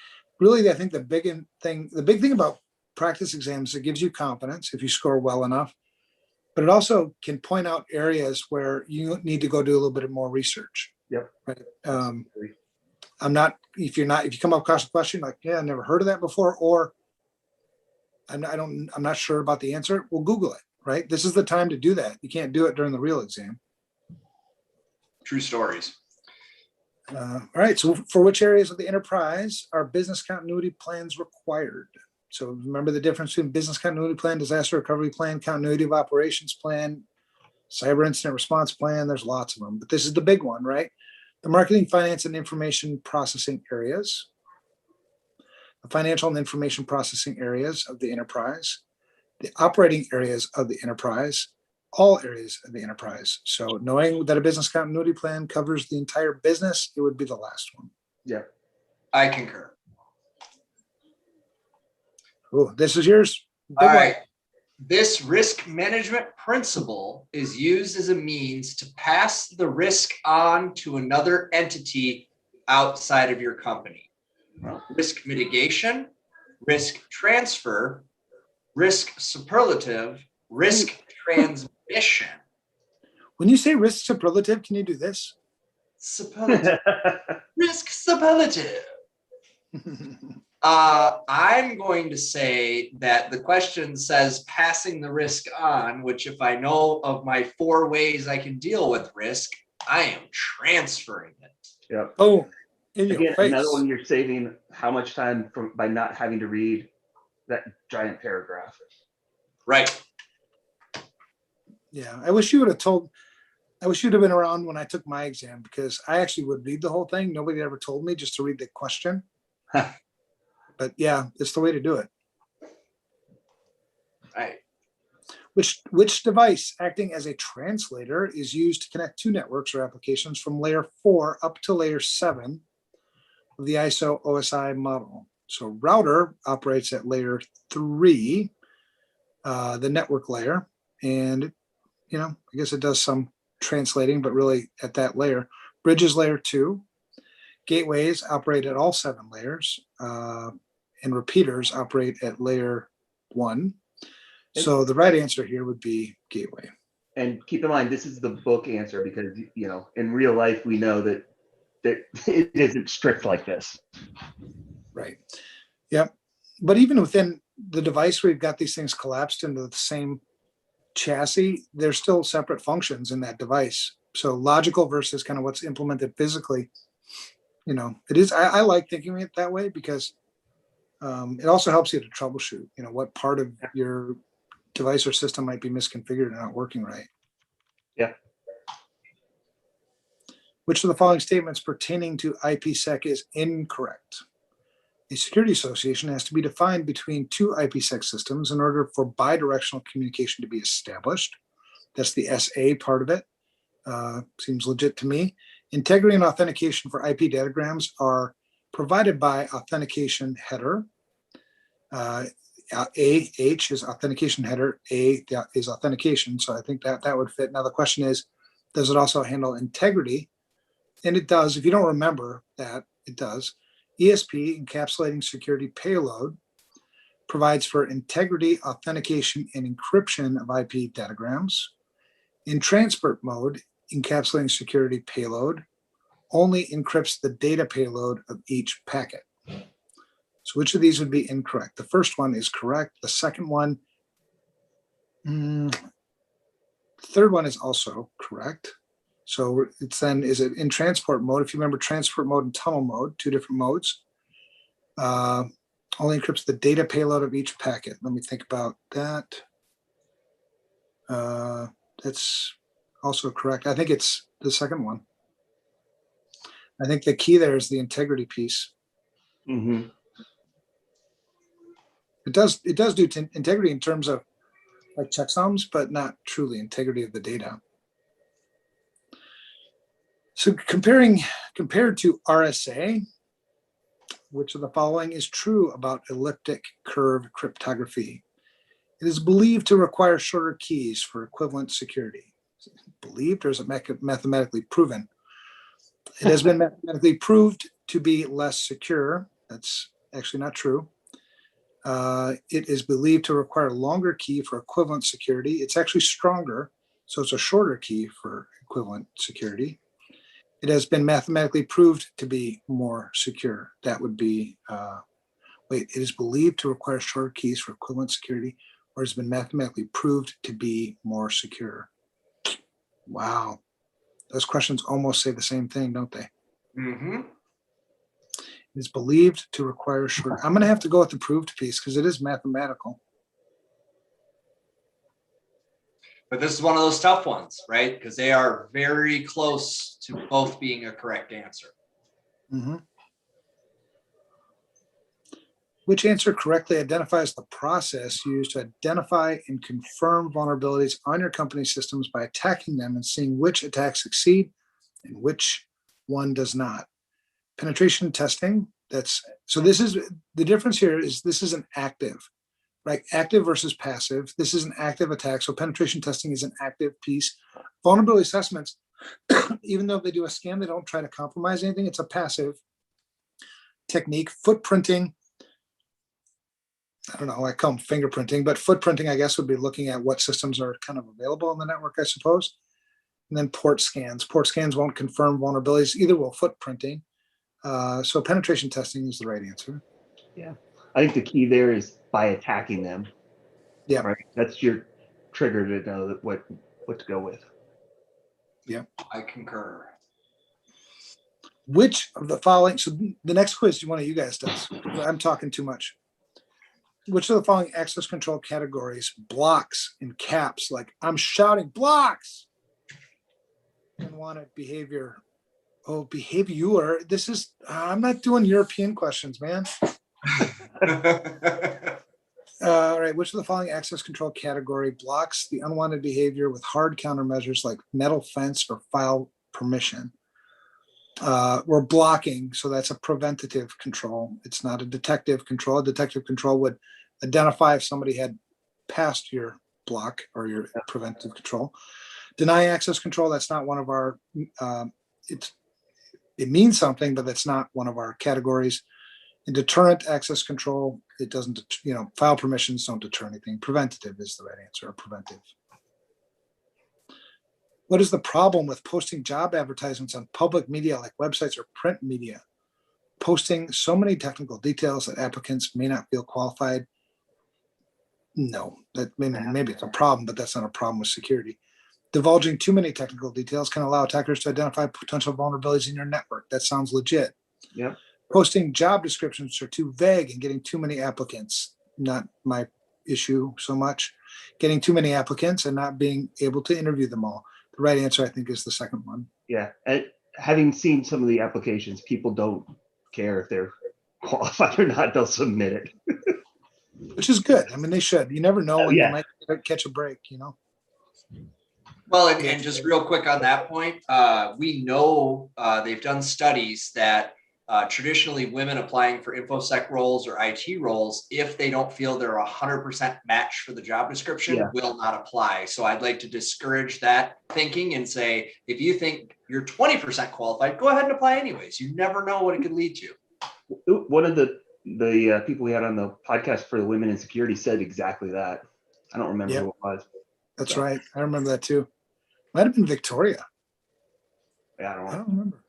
really, I think the big thing about practice exams, it gives you confidence if you score well enough. But it also can point out areas where you need to go do a little bit more research. Yep. Right. If you come up across a question like, yeah, I never heard of that before, or I'm not sure about the answer. Well, Google it, right? This is the time to do that. You can't do it during the real exam. True stories. All right. So for which areas of the enterprise are business continuity plans required? So remember the difference between business continuity plan, disaster recovery plan, continuity of operations plan, cyber incident response plan. There's lots of them, but this is the big one, right? The marketing, finance, and information processing areas, the financial and information processing areas of the enterprise, the operating areas of the enterprise, all areas of the enterprise. So knowing that a business continuity plan covers the entire business, it would be the last one. Yeah. I concur. Oh, this is yours. All right. This risk management principle is used as a means to pass the risk on to another entity outside of your company. Risk mitigation, risk transfer, risk superlative, risk transmission. When you say risk superlative, can you do this? Superlative. Risk superlative. I'm going to say that the question says passing the risk on, which if I know of my 4 ways I can deal with risk, I am transferring it. Yep. Oh, again, another one you're saving how much time by not having to read that giant paragraph. Right. Yeah, I wish you would have told. I wish you'd have been around when I took my exam, because I actually would read the whole thing. Nobody ever told me just to read the question. But yeah, it's the way to do it. Right. Which device acting as a translator is used to connect two networks or applications from layer 4 up to layer 7 of the ISO OSI model? So router operates at layer 3, the network layer, and I guess it does some translating, but really at that layer. Bridge is layer 2. Gateways operate at all 7 layers, and repeaters operate at layer 1. So the right answer here would be gateway. And keep in mind, this is the book answer, because in real life we know that it isn't strict like this. Right. Yep. But even within the device, we've got these things collapsed into the same chassis. There's still separate functions in that device. So logical versus kind of what's implemented physically. It is. I like thinking it that way, because it also helps you to troubleshoot. What part of your device or system might be misconfigured and not working right. Yeah. Which of the following statements pertaining to IPsec is incorrect? A security association has to be defined between two IPsec systems in order for bidirectional communication to be established. That's the SA part of it. Seems legit to me. Integrity and authentication for IP datagrams are provided by authentication header. H is authentication header, A is authentication. So I think that would fit. Now the question is, does it also handle integrity? And it does. If you don't remember that, it does. ESP, encapsulating security payload, provides for integrity, authentication, and encryption of IP datagrams. In transport mode, encapsulating security payload only encrypts the data payload of each packet. So which of these would be incorrect? The first one is correct. The second one, third one is also correct. So it's then, is it in transport mode? If you remember, transport mode and tunnel mode, two different modes. Only encrypts the data payload of each packet. Let me think about that. That's also correct. I think it's the second one. I think the key there is the integrity piece. Mm-hmm. It does do integrity in terms of like checksums, but not truly integrity of the data. So compared to RSA, which of the following is true about elliptic curve cryptography? It is believed to require shorter keys for equivalent security. Believed, or is it mathematically proven? It has been mathematically proved to be less secure. That's actually not true. It is believed to require a longer key for equivalent security. It's actually stronger, so it's a shorter key for equivalent security. It has been mathematically proved to be more secure. That would be, it is believed to require shorter keys for equivalent security, or has been mathematically proved to be more secure. Wow. Those questions almost say the same thing, don't they? Mm-hmm. It is believed to require shorter. I'm going to have to go with the proved piece because it is mathematical. But this is one of those tough ones, right? Because they are very close to both being a correct answer. Mm-hmm. Which answer correctly identifies the process used to identify and confirm vulnerabilities on your company systems by attacking them and seeing which attacks succeed and which one does not? Penetration testing. So this is the difference here is this is an active, right? Active versus passive. This is an active attack. So penetration testing is an active piece. Vulnerability assessments, even though they do a scan, they don't try to compromise anything. It's a passive technique. Footprinting, I don't know, I call them fingerprinting, but footprinting, I guess, would be looking at what systems are kind of available on the network, I suppose. And then port scans. Port scans won't confirm vulnerabilities, either will footprinting. So penetration testing is the right answer. Yeah. I think the key there is by attacking them. Yeah. Right. That's your trigger to know that what to go with. Yeah. I concur. Which of the following, so the next quiz one of you guys does. I'm talking too much. Which of the following access control categories blocks in caps, like I'm shouting blocks, unwanted behavior. Oh, behavior. This is, I'm not doing European questions, man. All right, which of the following access control category blocks the unwanted behavior with hard countermeasures like metal fence or file permission? We're blocking, so that's a preventative control. It's not a detective control. A detective control would identify if somebody had passed your block or your preventive control. Deny access control, that's not one of our, it means something, but that's not one of our categories. In deterrent access control, it doesn't, file permissions don't deter anything. Preventative is the right answer, or preventive. What is the problem with posting job advertisements on public media like websites or print media? Posting so many technical details that applicants may not feel qualified? No, that maybe it's a problem, but that's not a problem with security. Divulging too many technical details can allow attackers to identify potential vulnerabilities in your network. That sounds legit. Yep. Posting job descriptions are too vague and getting too many applicants. Not my issue so much. Getting too many applicants and not being able to interview them all. The right answer, I think, is the second one. Yeah. And having seen some of the applications, people don't care if they're qualified or not. They'll submit it. Which is good. I mean, they should. You never know when yeah. you might catch a break, Well, and just real quick on that point, we know they've done studies that traditionally women applying for InfoSec roles or IT roles, if they don't feel they're 100% match for the job description, will not apply. So I'd like to discourage that thinking and say, if you think you're 20% qualified, go ahead and apply anyways. You never know what it could lead to. One of the people we had on the podcast for the women in security said exactly that. I don't remember who it was. That's right. I remember that too. Might have been Victoria. Yeah, I don't remember.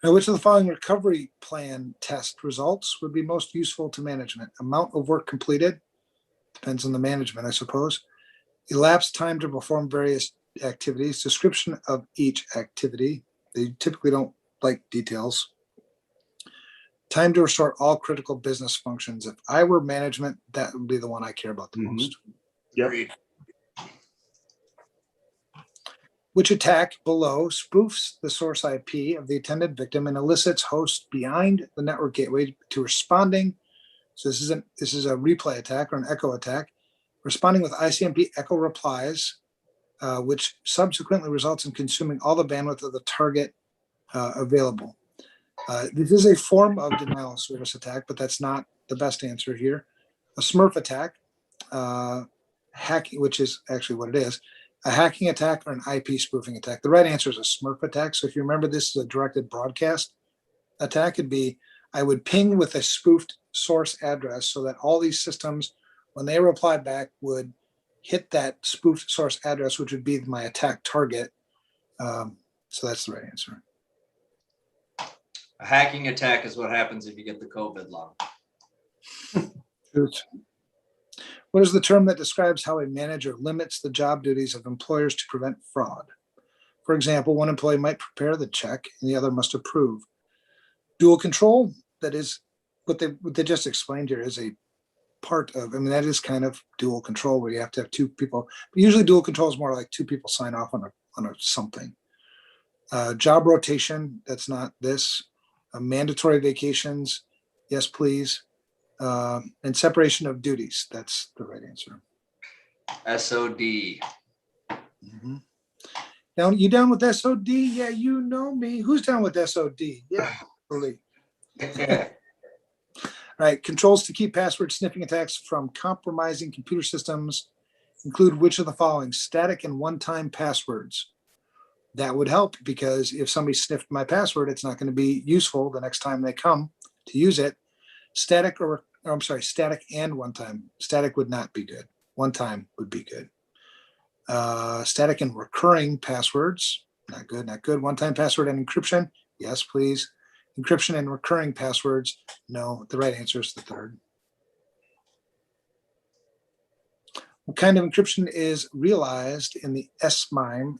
Now, which of the following recovery plan test results would be most useful to management? Amount of work completed, depends on the management, I suppose. Elapsed time to perform various activities, description of each activity. They typically don't like details. Time to restore all critical business functions. If I were management, that would be the one I care about the most. Yep. Which attack below spoofs the source IP of the intended victim and elicits hosts behind the network gateway to responding. So this is a replay attack or an echo attack, responding with ICMP echo replies, which subsequently results in consuming all the bandwidth of the target available. This is a form of denial of service attack, but that's not the best answer here. A Smurf attack, hacking, which is actually what it is, a hacking attack or an IP spoofing attack. The right answer is a Smurf attack. So if you remember, this is a directed broadcast attack. It'd be, I would ping with a spoofed source address so that all these systems, when they reply back, would hit that spoofed source address, which would be my attack target. So that's the right answer. A hacking attack is what happens if you get the COVID lung. What is the term that describes how a manager limits the job duties of employers to prevent fraud? For example, one employee might prepare the check and the other must approve. Dual control, that is what they just explained here, is a part of, that is kind of dual control where you have to have two people. But usually dual control is more like two people sign off on a something. Job rotation, that's not this. Mandatory vacations, yes, please. And separation of duties, that's the right answer. SOD. Mm-hmm. You down with SOD? Yeah, you know me. Who's down with SOD? Yeah, really. Right. Controls to keep password sniffing attacks from compromising computer systems include which of the following? Static and one-time passwords. That would help because if somebody sniffed my password, it's not going to be useful the next time they come to use it. Static and one time. Static would not be good. One time would be good. Static and recurring passwords, not good, not good. One time password and encryption, yes, please. Encryption and recurring passwords, no. The right answer is the third. What kind of encryption is realized in the SMIME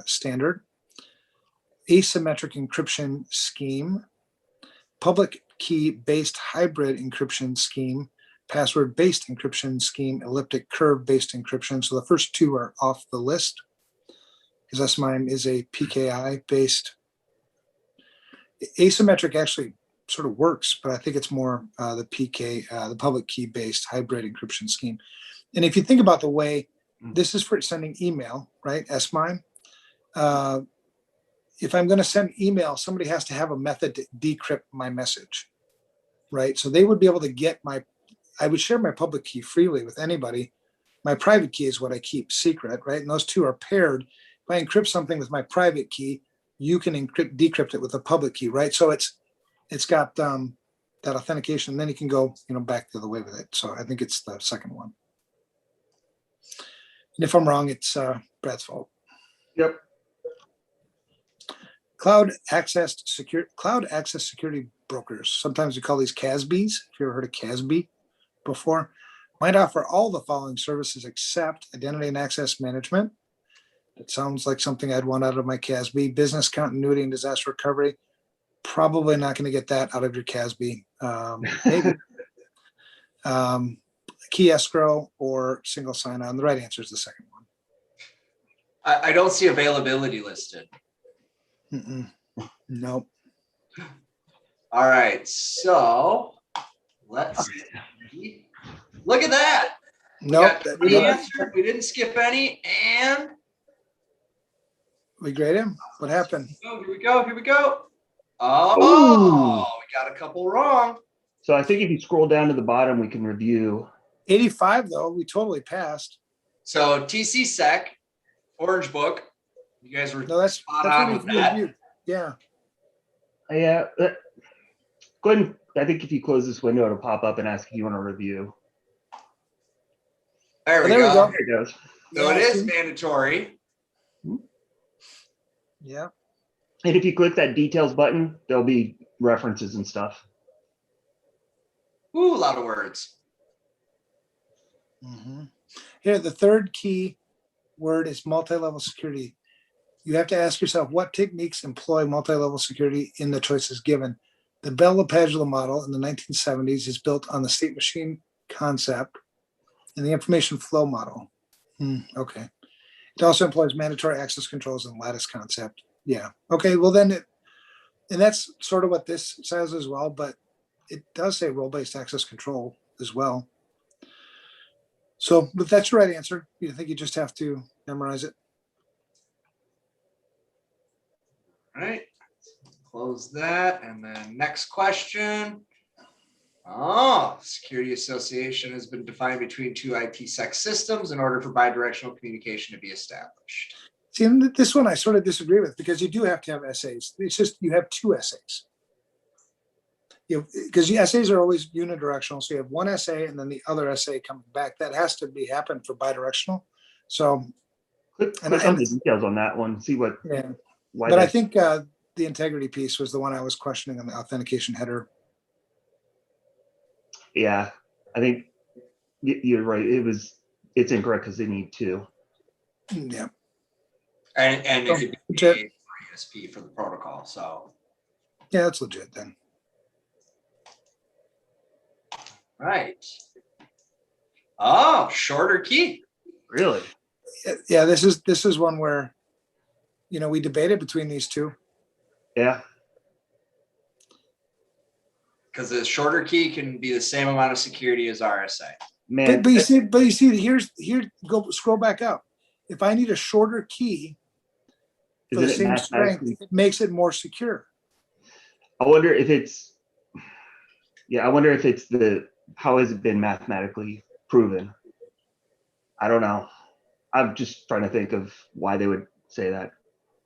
standard? Asymmetric encryption scheme, public key-based hybrid encryption scheme, password-based encryption scheme, elliptic curve-based encryption. So the first two are off the list. because SMIME is a PKI based. Asymmetric actually sort of works, but I think it's more the the public key based hybrid encryption scheme. And if you think about the way this is for sending email, right? SMIME. If I'm going to send email, somebody has to have a method to decrypt my message, right? So they would be able to get I would share my public key freely with anybody. My private key is what I keep secret, right? And those two are paired. If I encrypt something with my private key, you can decrypt it with a public key, right? So it's got that authentication, and then you can go, back the other way with it. So I think it's the second one. And if I'm wrong, it's Brad's fault. Yep. Cloud access security brokers. Sometimes we call these CASBs. If you ever heard of CASB before, might offer all the following services except identity and access management. It sounds like something I'd want out of my CASB. Business continuity and disaster recovery. Probably not going to get that out of your CASB. Maybe. Key escrow or single sign-on. The right answer is the second one. I don't see availability listed. Nope. All right, so let's see. Look at that. Nope. We answered. We didn't skip any, and we grade him. What happened? oh, here we go. Here we go. Oh, we got a couple wrong. So I think if you scroll down to the bottom, we can review. 85 though, we totally passed. So TCSec, Orange Book. You guys were that's on with that. Reviewed. Yeah. Yeah. Go ahead. I think if you close this window, it'll pop up and ask if you want to review. There we There we go. go. There it goes. So it is mandatory. Yeah. And if you click that details button, there'll be references and stuff. Ooh, a lot of words. Here, the third key word is multi-level security. You have to ask yourself, what techniques employ multi-level security in the choices given? The Bell LaPadula model in the 1970s is built on the state machine concept and the information flow model. Okay. It also employs mandatory access controls and lattice concept. Yeah. Okay. Well, then and that's sort of what this says as well, but it does say role-based access control as well. So, but that's the right answer. You think you just have to memorize it? All right. Close that. And then next question. Oh, security association has been defined between two IPsec systems in order for bidirectional communication to be established. See, and this one I sort of disagree with because you do have to have essays. It's just you have two essays. Because the essays are always unidirectional. So you have one essay and then the other essay coming back. That has to happen for bidirectional. So Click on the details on that one. See what. Yeah. Why but I think the integrity piece was the one I was questioning on the authentication header. Yeah, I think you're right. It's incorrect because they need two. Yeah. And it could be FRSecure for the protocol. So yeah, that's legit then. Right. Oh, shorter key. Really? Yeah, this is one where, we debated between these two. Yeah. Because the shorter key can be the same amount of security as RSA. Man, but you see, here, scroll back up. If I need a shorter key for the same strength, it makes it more secure. I wonder if it's how has it been mathematically proven? I don't know. I'm just trying to think of why they would say that.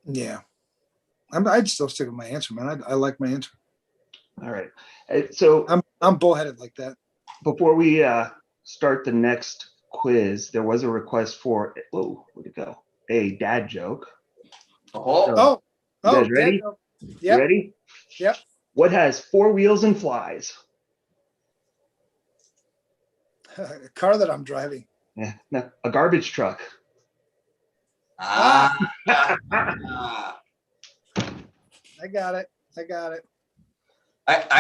Yeah. I'd still stick with my answer, man. I like my answer. All right. So I'm bullheaded like that. Before we start the next quiz, there was a request for, where'd it go? A dad joke. You guys ready? Yep. Ready? Yep. What has 4 wheels and flies? A car that I'm driving. Yeah, no, a garbage truck. I got it. I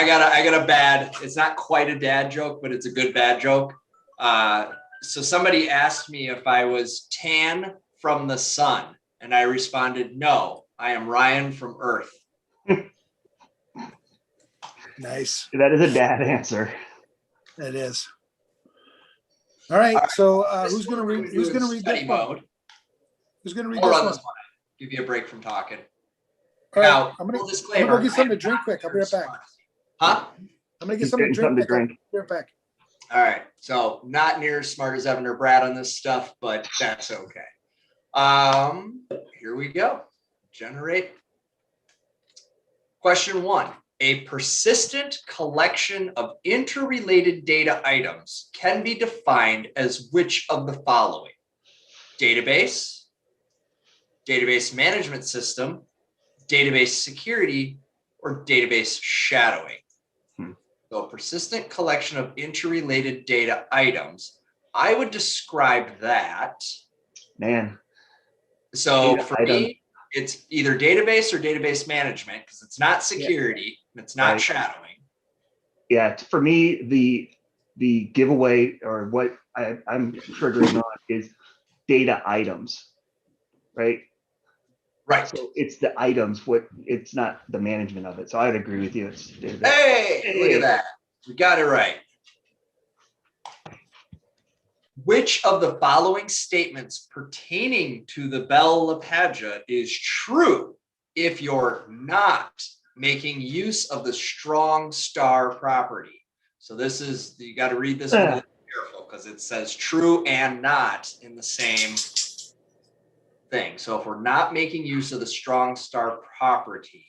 got a bad, it's not quite a dad joke, but it's a good bad joke. So somebody asked me if I was tan from the sun. And I responded, no, I am Ryan from Earth. Nice. That is a dad answer. It is. All right. So who's gonna read this study one? mode. Who's gonna read I'll this run one? this one. Give you a break from talking. All right. Now, I'm gonna full go disclaimer, get something I to drink quick. I'll be right back. Huh? I'm gonna get He's something to getting drink. something to Quick. drink. I'll be right back. All right. So not near as smart as Evan or Brad on this stuff, but that's okay. Here we go. Generate. Question 1. A persistent collection of interrelated data items can be defined as which of the following? Database, database management system, database security, or database shadowing. So a persistent collection of interrelated data items. I would describe that. Man. So Data for item. me, it's either database or database management because it's not security, it's not Right. shadowing. Yeah, for me, the giveaway or what I'm triggering on is data items, right? Right. So it's the items, it's not the management of it. So I'd agree with you. It's database. Hey, look at that. We got it right. Which of the following statements pertaining to the Bell LaPadula is true if you're not making use of the strong star property? So this is, you got to read this one a little careful because it says true and not in the same thing. So if we're not making use of the strong star property,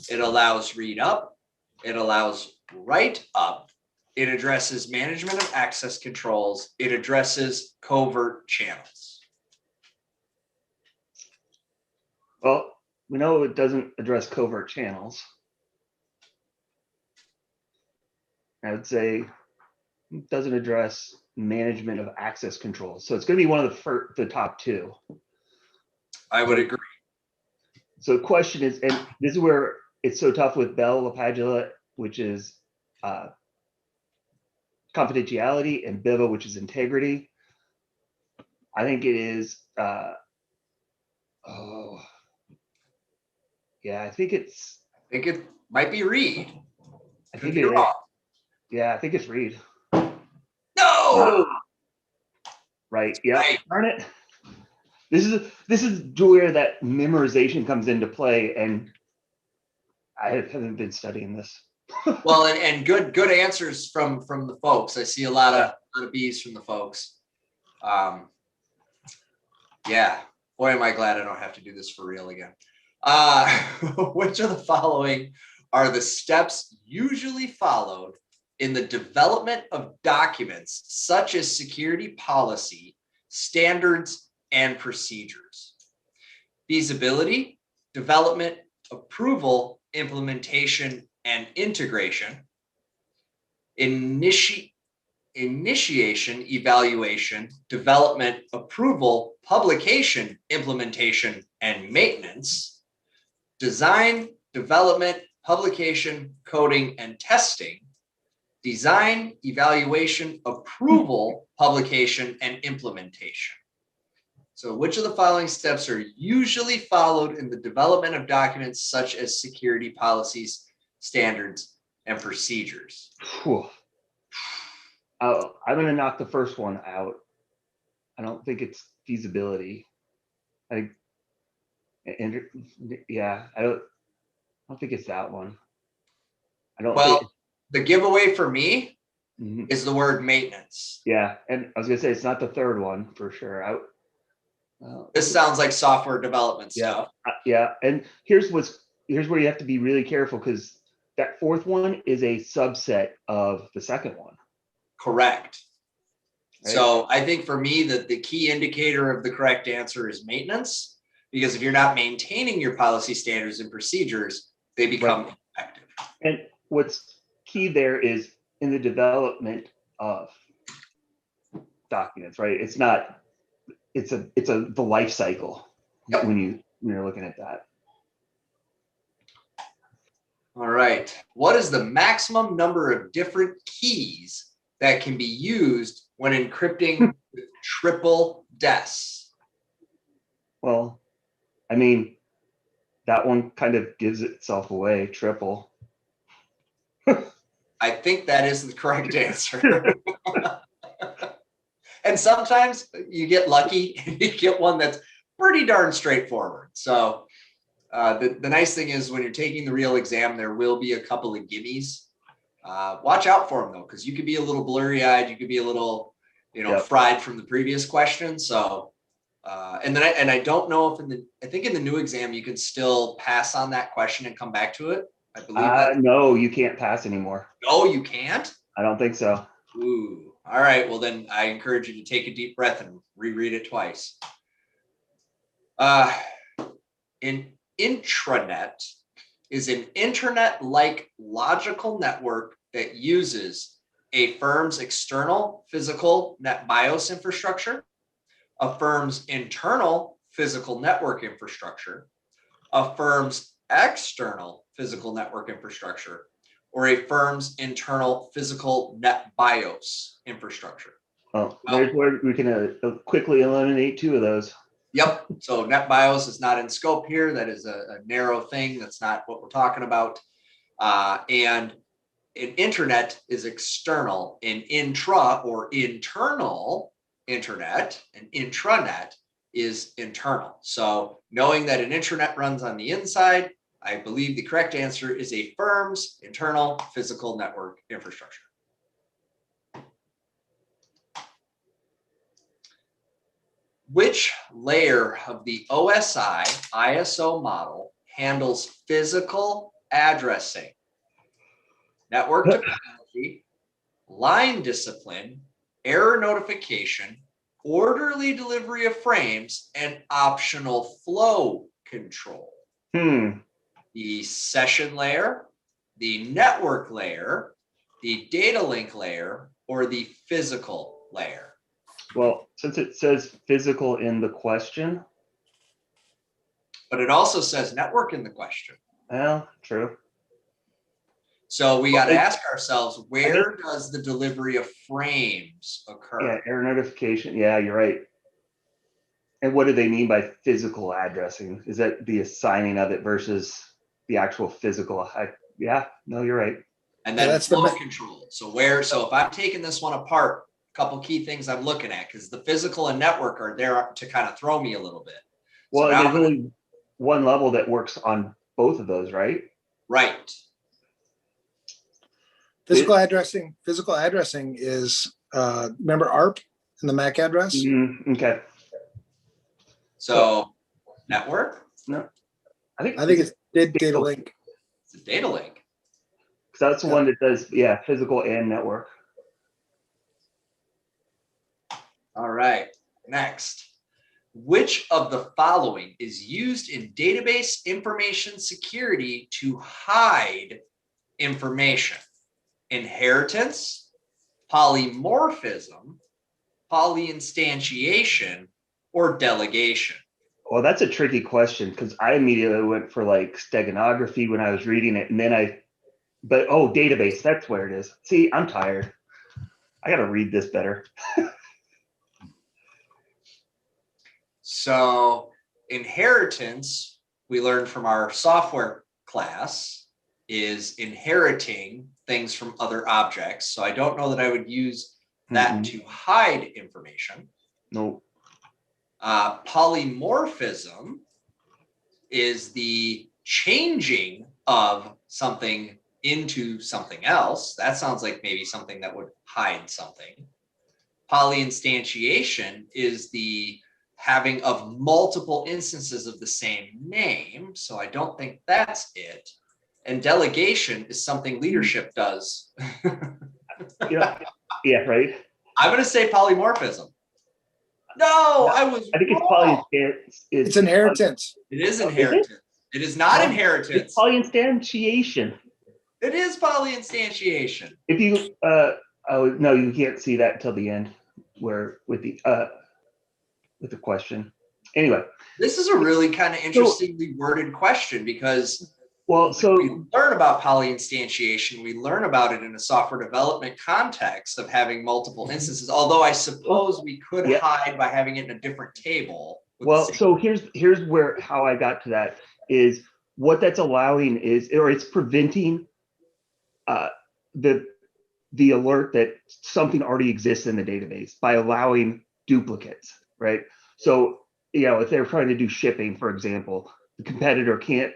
it allows read up, it allows write up, it addresses management of access controls, it addresses covert channels. Well, we know it doesn't address covert channels. I would say it doesn't address management of access controls. So it's going to be one of the top two. I would agree. So the question is, and this is where it's so tough with Bell LaPadula, which is confidentiality, and BIVA, which is integrity. I think it is. I think it's. I think it might be Reed. I think it is. Yeah, I think it's Reed. No. Right. Yeah. Right. Darn it. This is where that memorization comes into play, and I haven't been studying this. Well, and good answers from the folks. I see a lot of B's from the folks. Yeah, boy, am I glad I don't have to do this for real again. Which of the following are the steps usually followed in the development of documents such as security policy, standards, and procedures? Feasibility, development, approval, implementation, and integration. Initiation, evaluation, development, approval, publication, implementation, and maintenance. Design, development, publication, coding, and testing. Design, evaluation, approval, publication, and implementation. So which of the following steps are usually followed in the development of documents such as security policies, standards, and procedures? Whew. I'm going to knock the first one out. I don't think it's feasibility. I don't think it's that one. The giveaway for me Mhm. is the word maintenance. Yeah, and I was gonna say it's not the third one for sure. This sounds like software development stuff. Yeah, and here's where you have to be really careful, because that fourth one is a subset of the second one. Correct. Right? So I think for me that the key indicator of the correct answer is maintenance, because if you're not maintaining your policy, standards, and procedures, they become ineffective. And what's key there is in the development of documents, right? It's not. It's the life cycle. Yep. when you're looking at that. All right. What is the maximum number of different keys that can be used when encrypting with triple DES? Well, I mean, that one kind of gives itself away, triple. I think that is the correct answer. And sometimes you get lucky and you get one that's pretty darn straightforward. So the nice thing is when you're taking the real exam, there will be a couple of gimmies. Watch out for them though, because you could be a little blurry-eyed, you could be a little, fried from the previous question. So, and I don't know if I think in the new exam you can still pass on that question and come back to it. I believe no, you can't pass anymore. Oh, you can't? I don't think so. Ooh. All right. Well, then I encourage you to take a deep breath and reread it twice. An intranet is an internet-like logical network that uses a firm's external physical net BIOS infrastructure, a firm's internal physical network infrastructure, a firm's external physical network infrastructure, or a firm's internal physical net BIOS infrastructure. Oh, there's where we can quickly eliminate two of those. Yep. So net BIOS is not in scope here. That is a narrow thing. That's not what we're talking about. And an internet is external. An intra or internal internet, an intranet is internal. So knowing that an intranet runs on the inside, I believe the correct answer is a firm's internal physical network infrastructure. Which layer of the OSI ISO model handles physical addressing, network topology, line discipline, error notification, orderly delivery of frames, and optional flow control? The session layer, the network layer, the data link layer, or the physical layer? Well, since it says physical in the question. But it also says network in the question. Well, true. So we got to ask ourselves, where does the delivery of frames occur? Yeah, error notification. Yeah, you're right. And what do they mean by physical addressing? Is that the assigning of it versus the actual physical? Yeah, no, you're right. And then that's flow control. So if I'm taking this one apart, a couple key things I'm looking at, because the physical and network are there to kind of throw me a little bit. Well, so there's only one level that works on both of those, right? Right. Physical addressing is, remember ARP in the MAC address? Okay. So network? No. I think it's data link. It's a data link. So that's the one that does, physical and network. All right, next. Which of the following is used in database information security to hide information? Inheritance, polymorphism, polyinstantiation, or delegation? Well, that's a tricky question because I immediately went for like steganography when I was reading it. And then database, that's where it is. See, I'm tired. I got to read this better. So inheritance, we learned from our software class, is inheriting things from other objects. So I don't know that I would use that to hide information. No. Polymorphism is the changing of something into something else. That sounds like maybe something that would hide something. Polyinstantiation is the having of multiple instances of the same name. So I don't think that's it. And delegation is something leadership does. Yeah, right. I'm going to say polymorphism. No, I think wrong. It's inheritance. It is inheritance. It is not inheritance. It's polyinstantiation. It is polyinstantiation. If you no, you can't see that until the end, where with the question. Anyway, this is a really kind of interestingly worded question because we learn about polyinstantiation. We learn about it in a software development context of having multiple instances. Although I suppose we could hide by having it in a different table. Well, so here's where how I got to that is what that's allowing is, or it's preventing the alert that something already exists in the database by allowing duplicates, right? So, if they're trying to do shipping, for example, the competitor can't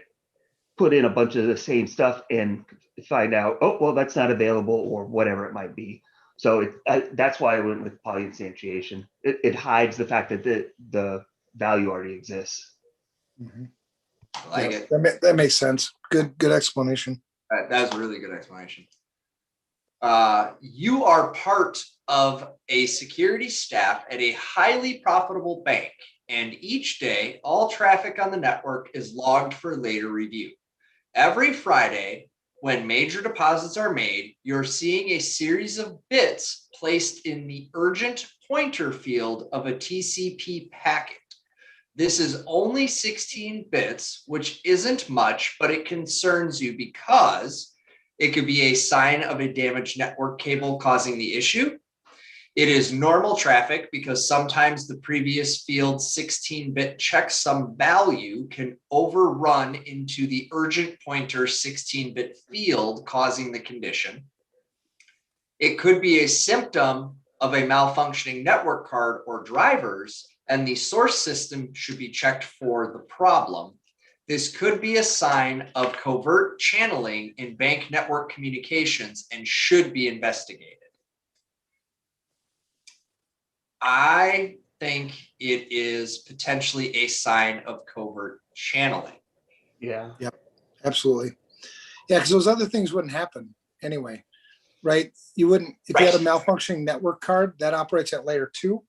put in a bunch of the same stuff and find out, oh, well, that's not available or whatever it might be. So that's why I went with polyinstantiation. It hides the fact that the value already exists. Mhm. I like it. That makes sense. Good explanation. That's a really good explanation. You are part of a security staff at a highly profitable bank, and each day all traffic on the network is logged for later review. Every Friday, when major deposits are made, you're seeing a series of bits placed in the urgent pointer field of a TCP packet. This is only 16 bits, which isn't much, but it concerns you because it could be a sign of a damaged network cable causing the issue. It is normal traffic because sometimes the previous field's 16-bit checksum value can overrun into the urgent pointer 16-bit field, causing the condition. It could be a symptom of a malfunctioning network card or drivers, and the source system should be checked for the problem. This could be a sign of covert channeling in bank network communications and should be investigated. I think it is potentially a sign of covert channeling. Yeah. Yep. Absolutely. Yeah, because those other things wouldn't happen anyway, right? You wouldn't, if you had a malfunctioning network card that operates at layer 2,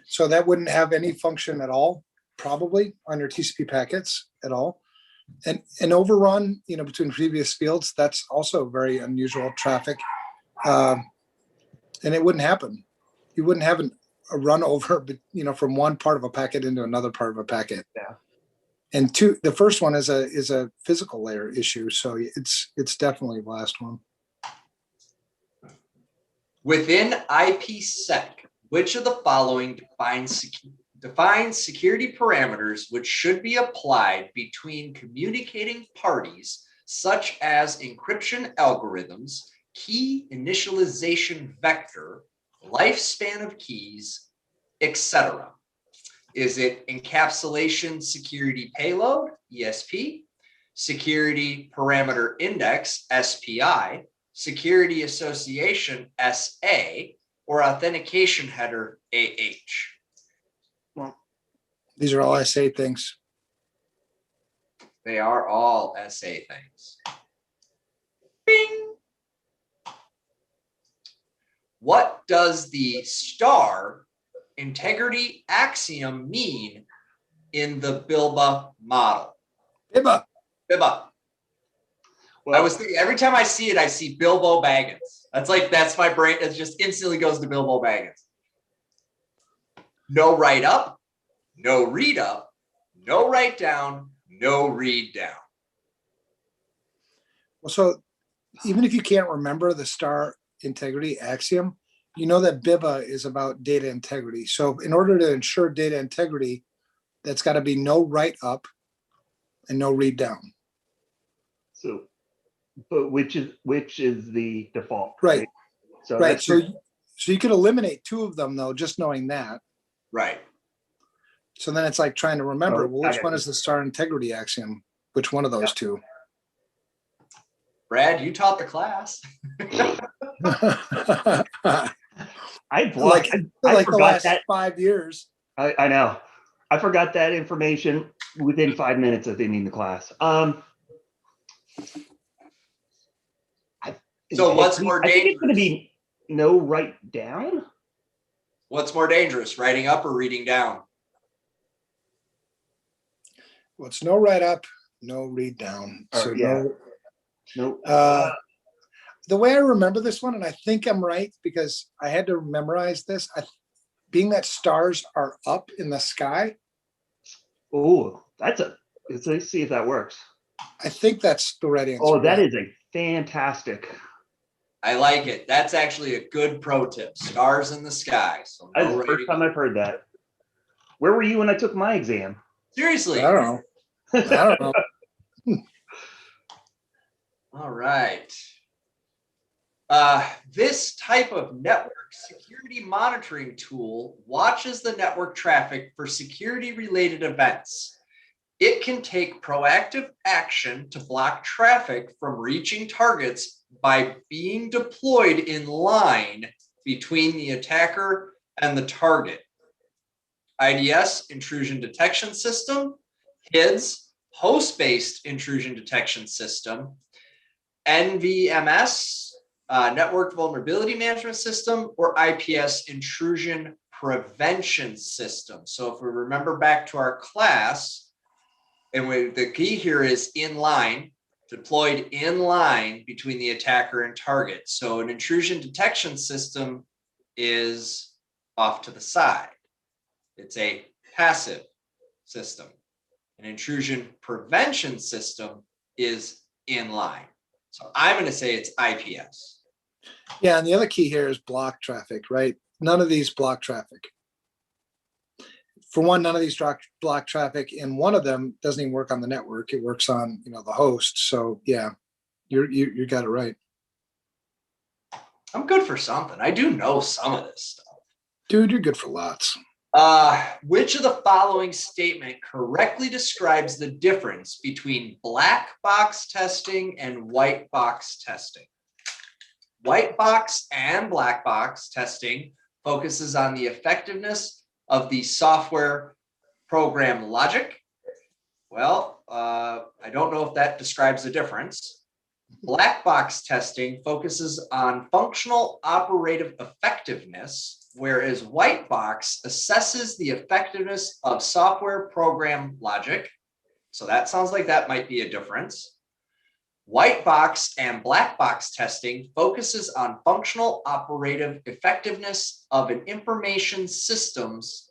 so that wouldn't have any function at all, probably on your TCP packets at all. And an overrun, between previous fields, that's also very unusual traffic. And it wouldn't happen. You wouldn't have a run over, from one part of a packet into another part of a packet. Yeah. And the first one is a physical layer issue. So it's definitely the last one. Within IPsec, which of the following defines security parameters which should be applied between communicating parties, such as encryption algorithms, key initialization vector, lifespan of keys, etc.? Is it encapsulation security payload, ESP, security parameter index, SPI, security association, SA, or authentication header, AH? Well, these are all SA things. They are all SA things. Bing! What does the star integrity axiom mean in the Bilba model? Biba. Well, I was thinking every time I see it, I see Bilbo Baggins. That's my brain. It just instantly goes to Bilbo Baggins. No write up, no read up, no write down, no read down. Well, so even if you can't remember the star integrity axiom, you know that Biba is about data integrity. So in order to ensure data integrity, that's got to be no write up and no read down. So, but which is the default, right? So right. So you could eliminate 2 of them though, just knowing that. Right. So then it's like trying to remember, well, which one is the star integrity axiom? Which one of those 2? Brad, you taught the class. I forgot the last that 5 years. I know. I forgot that information within 5 minutes of ending the class. So what's more dangerous? I think it's going to be no write down. What's more dangerous, writing up or reading down? Well, it's no write up, no read down. So yeah. Nope. The way I remember this one, and I think I'm right because I had to memorize this, being that stars are up in the sky. Oh, let's see if that works. I think that's the right answer. Oh, that is a fantastic. I like it. That's actually a good pro tip. Stars in the sky. So that's the first time I've heard that. Where were you when I took my exam? Seriously. I don't know. I don't know. All right. This type of network security monitoring tool watches the network traffic for security-related events. It can take proactive action to block traffic from reaching targets by being deployed in line between the attacker and the target. IDS, intrusion detection system, HIDS, host-based intrusion detection system, NVMS, network vulnerability management system, or IPS, intrusion prevention system. So if we remember back to our class, and the key here is in line, deployed in line between the attacker and target. So an intrusion detection system is off to the side. It's a passive system. An intrusion prevention system is in line. So I'm going to say it's IPS. Yeah, and the other key here is block traffic, right? None of these block traffic. For one, none of these block traffic, and one of them doesn't even work on the network. It works on, the host. So yeah, you got it right. I'm good for something. I do know some of this stuff. Dude, you're good for lots. Which of the following statement correctly describes the difference between black box testing and white box testing? White box and black box testing focuses on the effectiveness of the software program logic. Well, I don't know if that describes the difference. Black box testing focuses on functional operative effectiveness, whereas white box assesses the effectiveness of software program logic. So that sounds like that might be a difference. White box and black box testing focuses on functional operative effectiveness of an information systems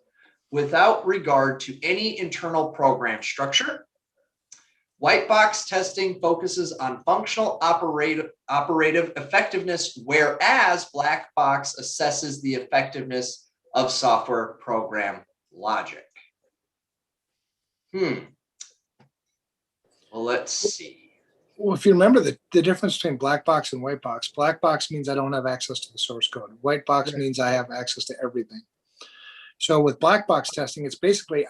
without regard to any internal program structure. White box testing focuses on functional operative effectiveness, whereas black box assesses the effectiveness of software program logic. Well, let's see. Well, if you remember the difference between black box and white box means I don't have access to the source code. White box means I have access to everything. So with black box testing, it's basically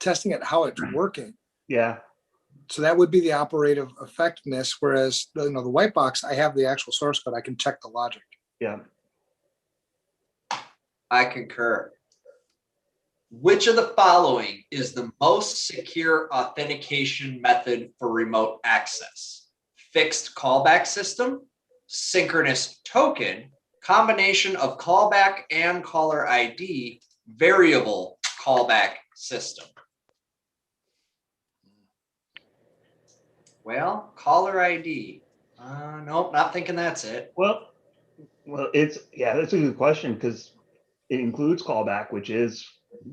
testing it how it's working. Yeah. So that would be the operative effectiveness, whereas the white box, I have the actual source code. I can check the logic. Yeah. I concur. Which of the following is the most secure authentication method for remote access? Fixed callback system, synchronous token, combination of callback and caller ID, variable callback system. Well, caller ID. Nope, not thinking that's it. Well, that's a good question because it includes callback, which is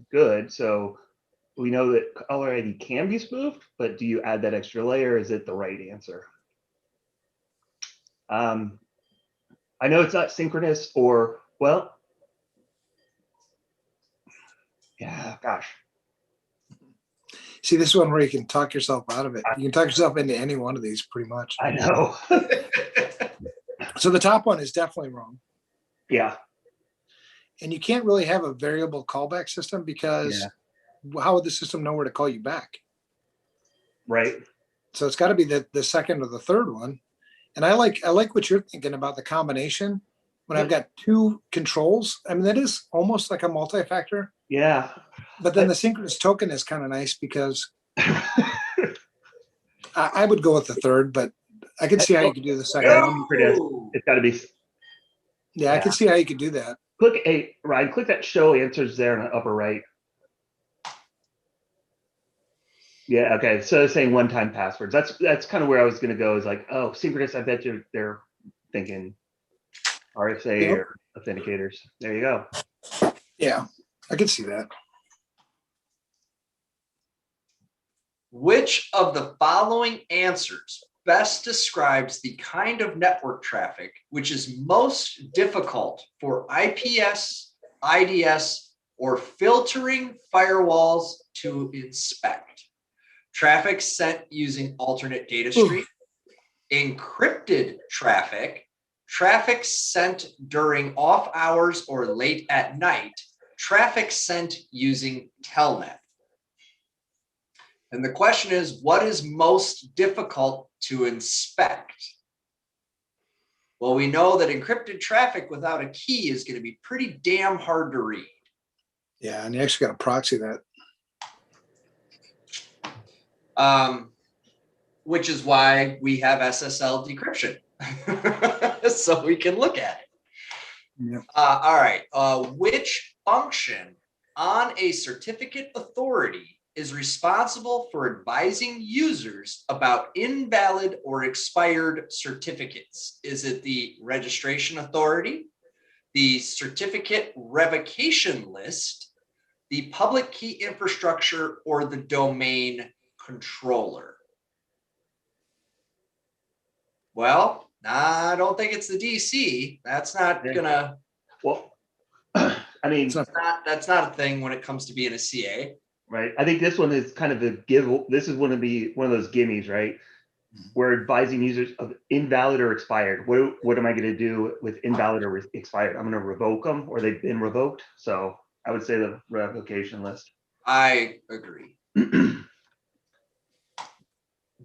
good. So we know that caller ID can be spoofed, but do you add that extra layer? Is it the right answer? I know it's not synchronous or, well, yeah, gosh. See, this is one where you can talk yourself out of it. You can talk yourself into any one of these pretty much. I know. So the top one is definitely wrong. Yeah. And you can't really have a variable callback system because how would the system know where to call you back? Right. So it's got to be the second or the third one. And I like what you're thinking about the combination. When I've got two controls, I mean, that is almost like a multi-factor. Yeah. But then the synchronous token is kind of nice because I would go with the third, but I can see how you could do the second one. It's got to be. Yeah, I can see how you could do that. Ryan, click that show answers there in the upper right. Yeah, okay. So it's saying one-time passwords. That's kind of where I was going to go, is like, oh, synchronous, I bet you they're thinking RSA or authenticators. There you go. Yeah, I can see that. Which of the following answers best describes the kind of network traffic which is most difficult for IPS, IDS, or filtering firewalls to inspect. Traffic sent using alternate data stream, encrypted traffic, traffic sent during off hours or late at night, traffic sent using telnet. And the question is, what is most difficult to inspect? Well, we know that encrypted traffic without a key is going to be pretty damn hard to read. Yeah, and you actually got to proxy that. Which is why we have SSL decryption, so we can look at it. Yep. All right. Which function on a certificate authority is responsible for advising users about invalid or expired certificates? Is it the registration authority, the certificate revocation list, the public key infrastructure, or the domain controller? Well, I don't think it's the DC. That's not gonna. Well, I mean, that's not a thing when it comes to being a CA. Right. I think this one is kind of a give. This is one of those gimmies, right? We're advising users of invalid or expired. What am I going to do with invalid or expired? I'm going to revoke them, or they've been revoked. So I would say the revocation list. I agree.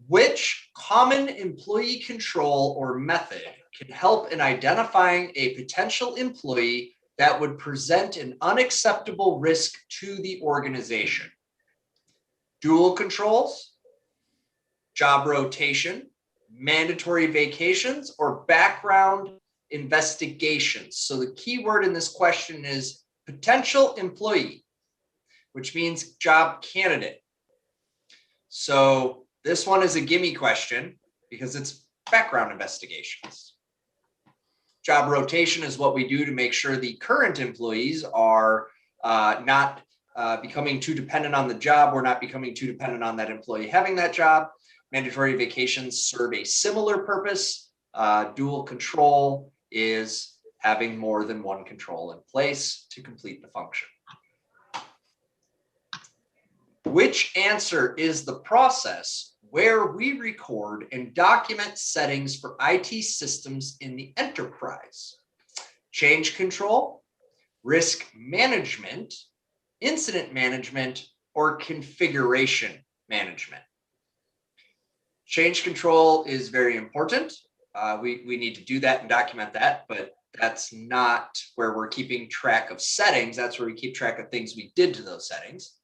Which common employee control or method can help in identifying a potential employee that would present an unacceptable risk to the organization? Dual controls, job rotation, mandatory vacations, or background investigations? So the key word in this question is potential employee, which means job candidate. So this one is a gimme question because it's background investigations. Job rotation is what we do to make sure the current employees are not becoming too dependent on the job. We're not becoming too dependent on that employee having that job. Mandatory vacations serve a similar purpose. Dual control is having more than one control in place to complete the function. Which answer is the process where we record and document settings for IT systems in the enterprise? Change control, risk management, incident management, or configuration management? Change control is very important. We need to do that and document that, but that's not where we're keeping track of settings. That's where we keep track of things we did to those settings.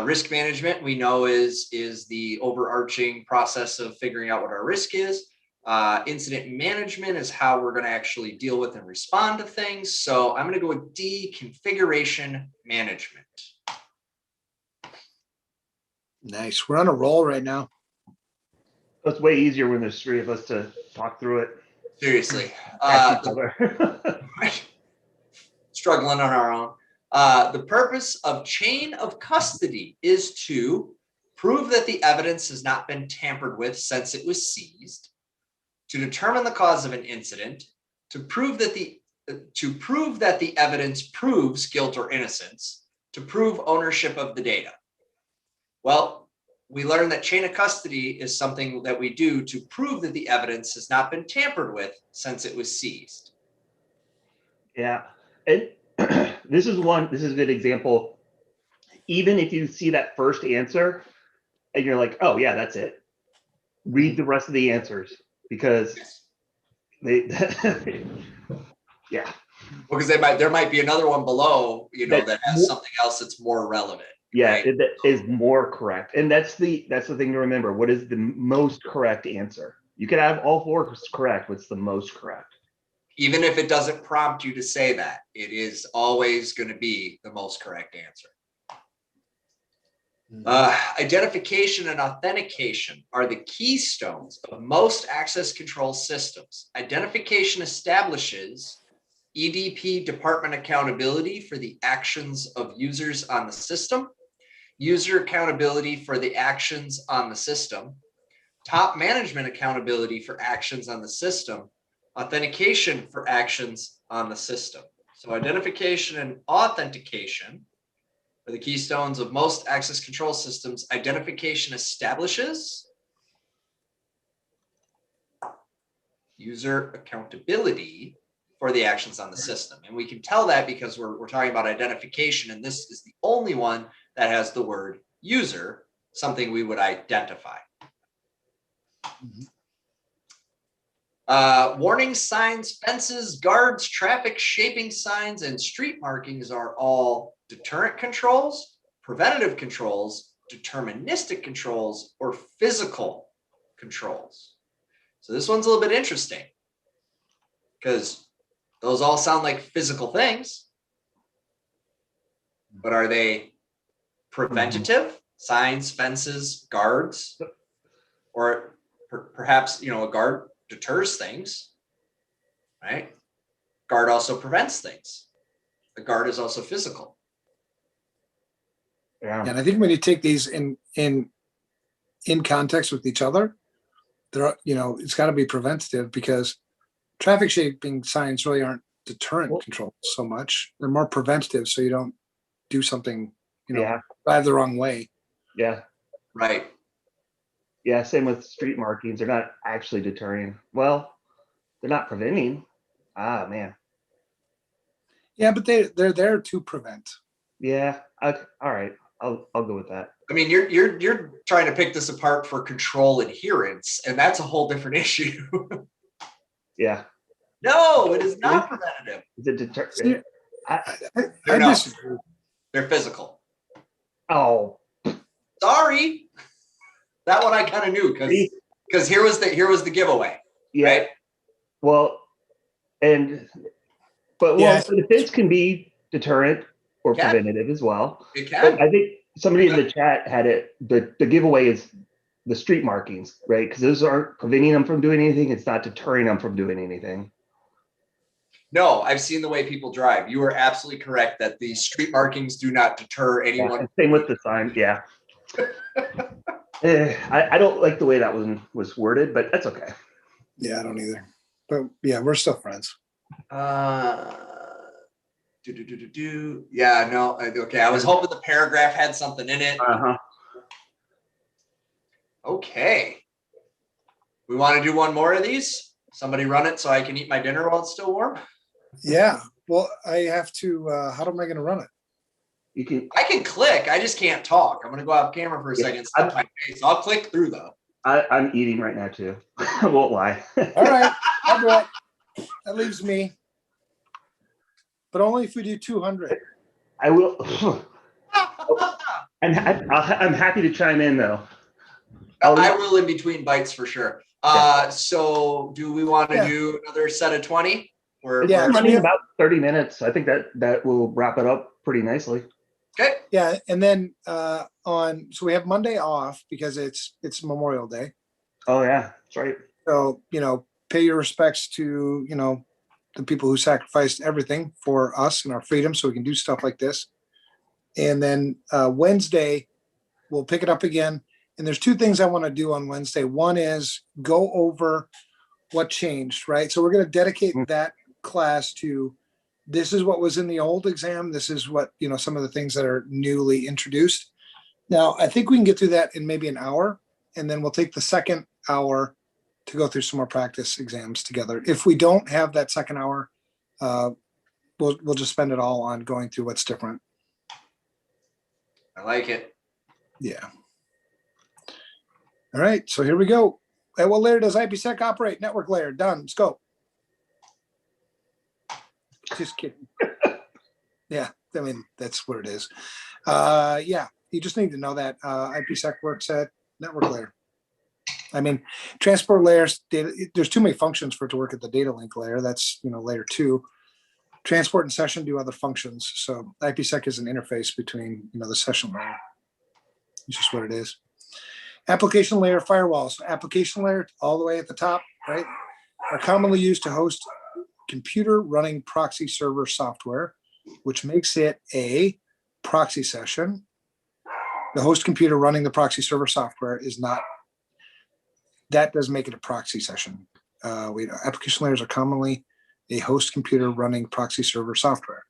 Risk management, we know is the overarching process of figuring out what our risk is. Incident management is how we're going to actually deal with and respond to things. So I'm going to go with D, configuration management. Nice. We're on a roll right now. It's way easier when there's three of us to talk through it. Seriously. Struggling on our own. The purpose of chain of custody is to prove that the evidence has not been tampered with since it was seized, to determine the cause of an incident, to prove that the evidence proves guilt or innocence, to prove ownership of the data. Well, we learned that chain of custody is something that we do to prove that the evidence has not been tampered with since it was seized. Yeah. And this is a good example. Even if you see that first answer and you're like, oh yeah, that's it. Read the rest of the answers because they yeah. Because there might be another one below, that has something else that's more relevant. Yeah, right? that is more correct. And that's the thing to remember. What is the most correct answer? You can have all four correct. What's the most correct? Even if it doesn't prompt you to say that, it is always going to be the most correct answer. Identification and authentication are the keystones of most access control systems. Identification establishes EDP department accountability for the actions of users on the system, user accountability for the actions on the system, top management accountability for actions on the system, authentication for actions on the system. So identification and authentication are the keystones of most access control systems. Identification establishes user accountability for the actions on the system. And we can tell that because we're talking about identification, and this is the only one that has the word user, something we would identify. Warning signs, fences, guards, traffic shaping signs, and street markings are all deterrent controls, preventative controls, deterministic controls, or physical controls. So this one's a little bit interesting because those all sound like physical things, but are they preventative? Signs, fences, guards, or perhaps, a guard deters things, right? Guard also prevents things. The guard is also physical. Yeah. And I think when you take these in context with each other, there, it's got to be preventative, because traffic shaping signs really aren't deterrent control so much. They're more preventative, so you don't do something, drive the wrong way. Yeah. Right. Yeah. Same with street markings. They're not actually deterring. Well, they're not preventing. Ah, man. Yeah, but they're there to prevent. Yeah. All right. I'll go with that. I mean, you're trying to pick this apart for control adherence, and that's a whole different issue. Yeah. No, it is not preventative. Is it deter? They're physical. Oh, sorry. That one I kind of knew because here was the giveaway. Yeah. Right? Well, the defense can be deterrent or preventative as well. It can. But I think somebody in the chat had it. The giveaway is the street markings, right? Because those aren't preventing them from doing anything. It's not deterring them from doing anything. No, I've seen the way people drive. You are absolutely correct that the street markings do not deter anyone. Yeah, same with the sign. Yeah. I don't like the way that one was worded, but that's okay. Yeah, I don't either. But yeah, we're still friends. Yeah, no. Okay, I was hoping the paragraph had something in it. Okay. We want to do one more of these? Somebody run it so I can eat my dinner while it's still warm? Yeah. Well, I have to, how am I going to run it? I can click. I just can't talk. I'm going to go off camera for a second. Stop my face. I'll click through though. I'm eating right now too. I won't lie. All right. I'll do it. That leaves me. But only if we do 200. I will. I'm happy to chime in though. I will in between bites for sure. So do we want to do another set of 20? We're running about 30 minutes. I think that will wrap it up pretty nicely. Okay. Yeah, and then so we have Monday off because it's Memorial Day. Oh yeah, that's right. So pay your respects to the people who sacrificed everything for us and our freedom, so we can do stuff like this. And then Wednesday we'll pick it up again. And there's two things I want to do on Wednesday. One is go over what changed, right? So we're going to dedicate that class to, this is what was in the old exam. This is what, some of the things that are newly introduced. Now, I think we can get through that in maybe an hour, and then we'll take the second hour to go through some more practice exams together. If we don't have that second hour, we'll just spend it all on going through what's different. I like it. Yeah. All right, so here we go. At what layer does IPsec operate? Network layer. Done. Let's go. Just kidding. Yeah, I mean, that's what it is. Yeah, you just need to know that IPsec works at network layer. I mean, transport layers, there's too many functions for it to work at the data link layer. That's, layer 2. Transport and session do other functions. So IPsec is an interface between, the session layer. It's just what it is. Application layer firewalls. So application layer all the way at the top, right, are commonly used to host computer running proxy server software, which makes it a proxy session. The host computer running the proxy server software is not, that does make it a proxy session. Application layers are commonly a host computer running proxy server software,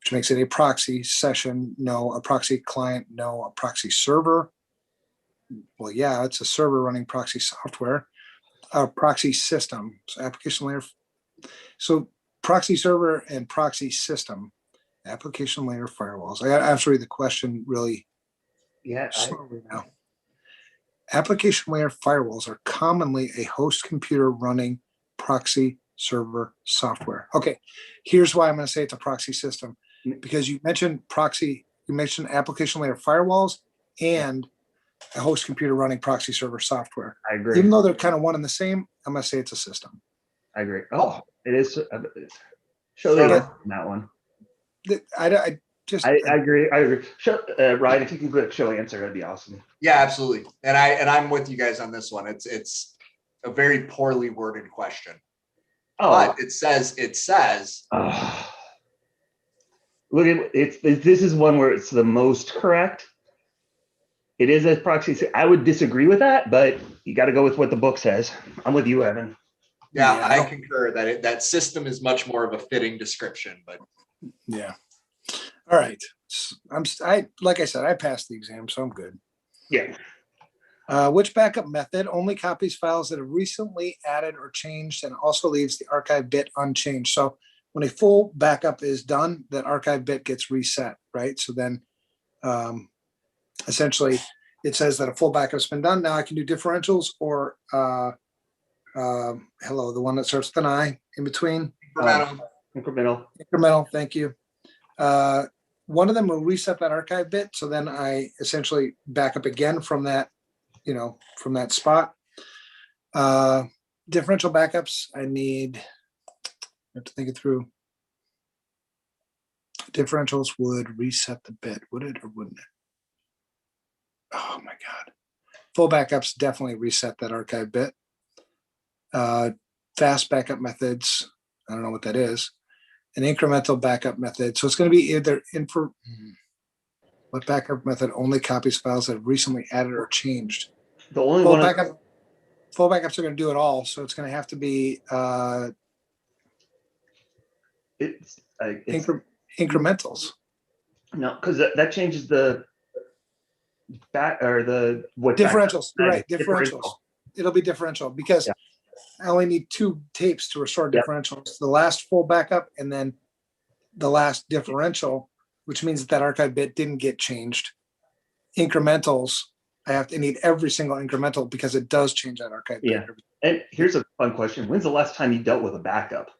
which makes it a proxy session, no, a proxy client, no, a proxy server. Well, yeah, it's a server running proxy software, a proxy system, so application layer. So proxy server and proxy system, application layer firewalls. I got to answer the question really slowly now. Application layer firewalls are commonly a host computer running proxy server software. Okay, here's why I'm going to say it's a proxy system, because you mentioned application layer firewalls and a host computer running proxy server software. I agree. Even though they're kind of one and the same, I'm going to say it's a system. I agree. Oh, it is. Show the answer on that one. I agree. I agree. Ryan, if you can put show answer, that'd be awesome. Yeah, absolutely. And I'm with you guys on this one. It's a very poorly worded question. Oh, but it says. Look at this is one where it's the most correct. It is a proxy. I would disagree with that, but you got to go with what the book says. I'm with you, Evan. Yeah, I concur that that system is much more of a fitting description. But yeah. All right. Like I said, I passed the exam, so I'm good. Yeah. Which backup method only copies files that have recently added or changed and also leaves the archive bit unchanged? So when a full backup is done, that archive bit gets reset, right? So then essentially it says that a full backup's been done. Now I can do differentials or the one that starts with an I in between. Incremental, thank you. One of them will reset that archive bit. So then I essentially back up again from that, from that spot. Differential backups, I have to think it through. Differentials would reset the bit, would it or wouldn't it? Oh my God. Full backups definitely reset that archive bit. Fast backup methods, I don't know what that is. An incremental backup method. So it's going to be either what backup method only copies files that have recently added or changed? The only full one backups are going to do it all. So it's going to have to be incrementals. No, because that changes the back or the what differentials. Right, differentials. It'll be differential because I only need 2 tapes to restore differentials. The last full backup and then the last differential, which means that archive bit didn't get changed. Incrementals, I need every single incremental because it does change that archive bit. And here's a fun question. When's the last time you dealt with a backup?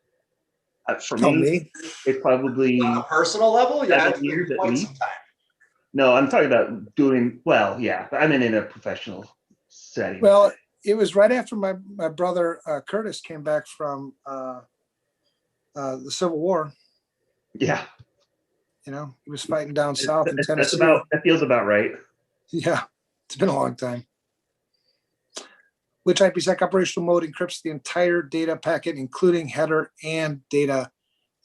For me, it's probably on a personal level. Yeah, it's years quite some time. No, I'm talking about doing I mean in a professional setting. Well, it was right after my brother Curtis came back from the Civil War. Yeah. He was fighting down south in Tennessee. That feels about right. Yeah, it's been a long time. Which IPsec operational mode encrypts the entire data packet, including header and data,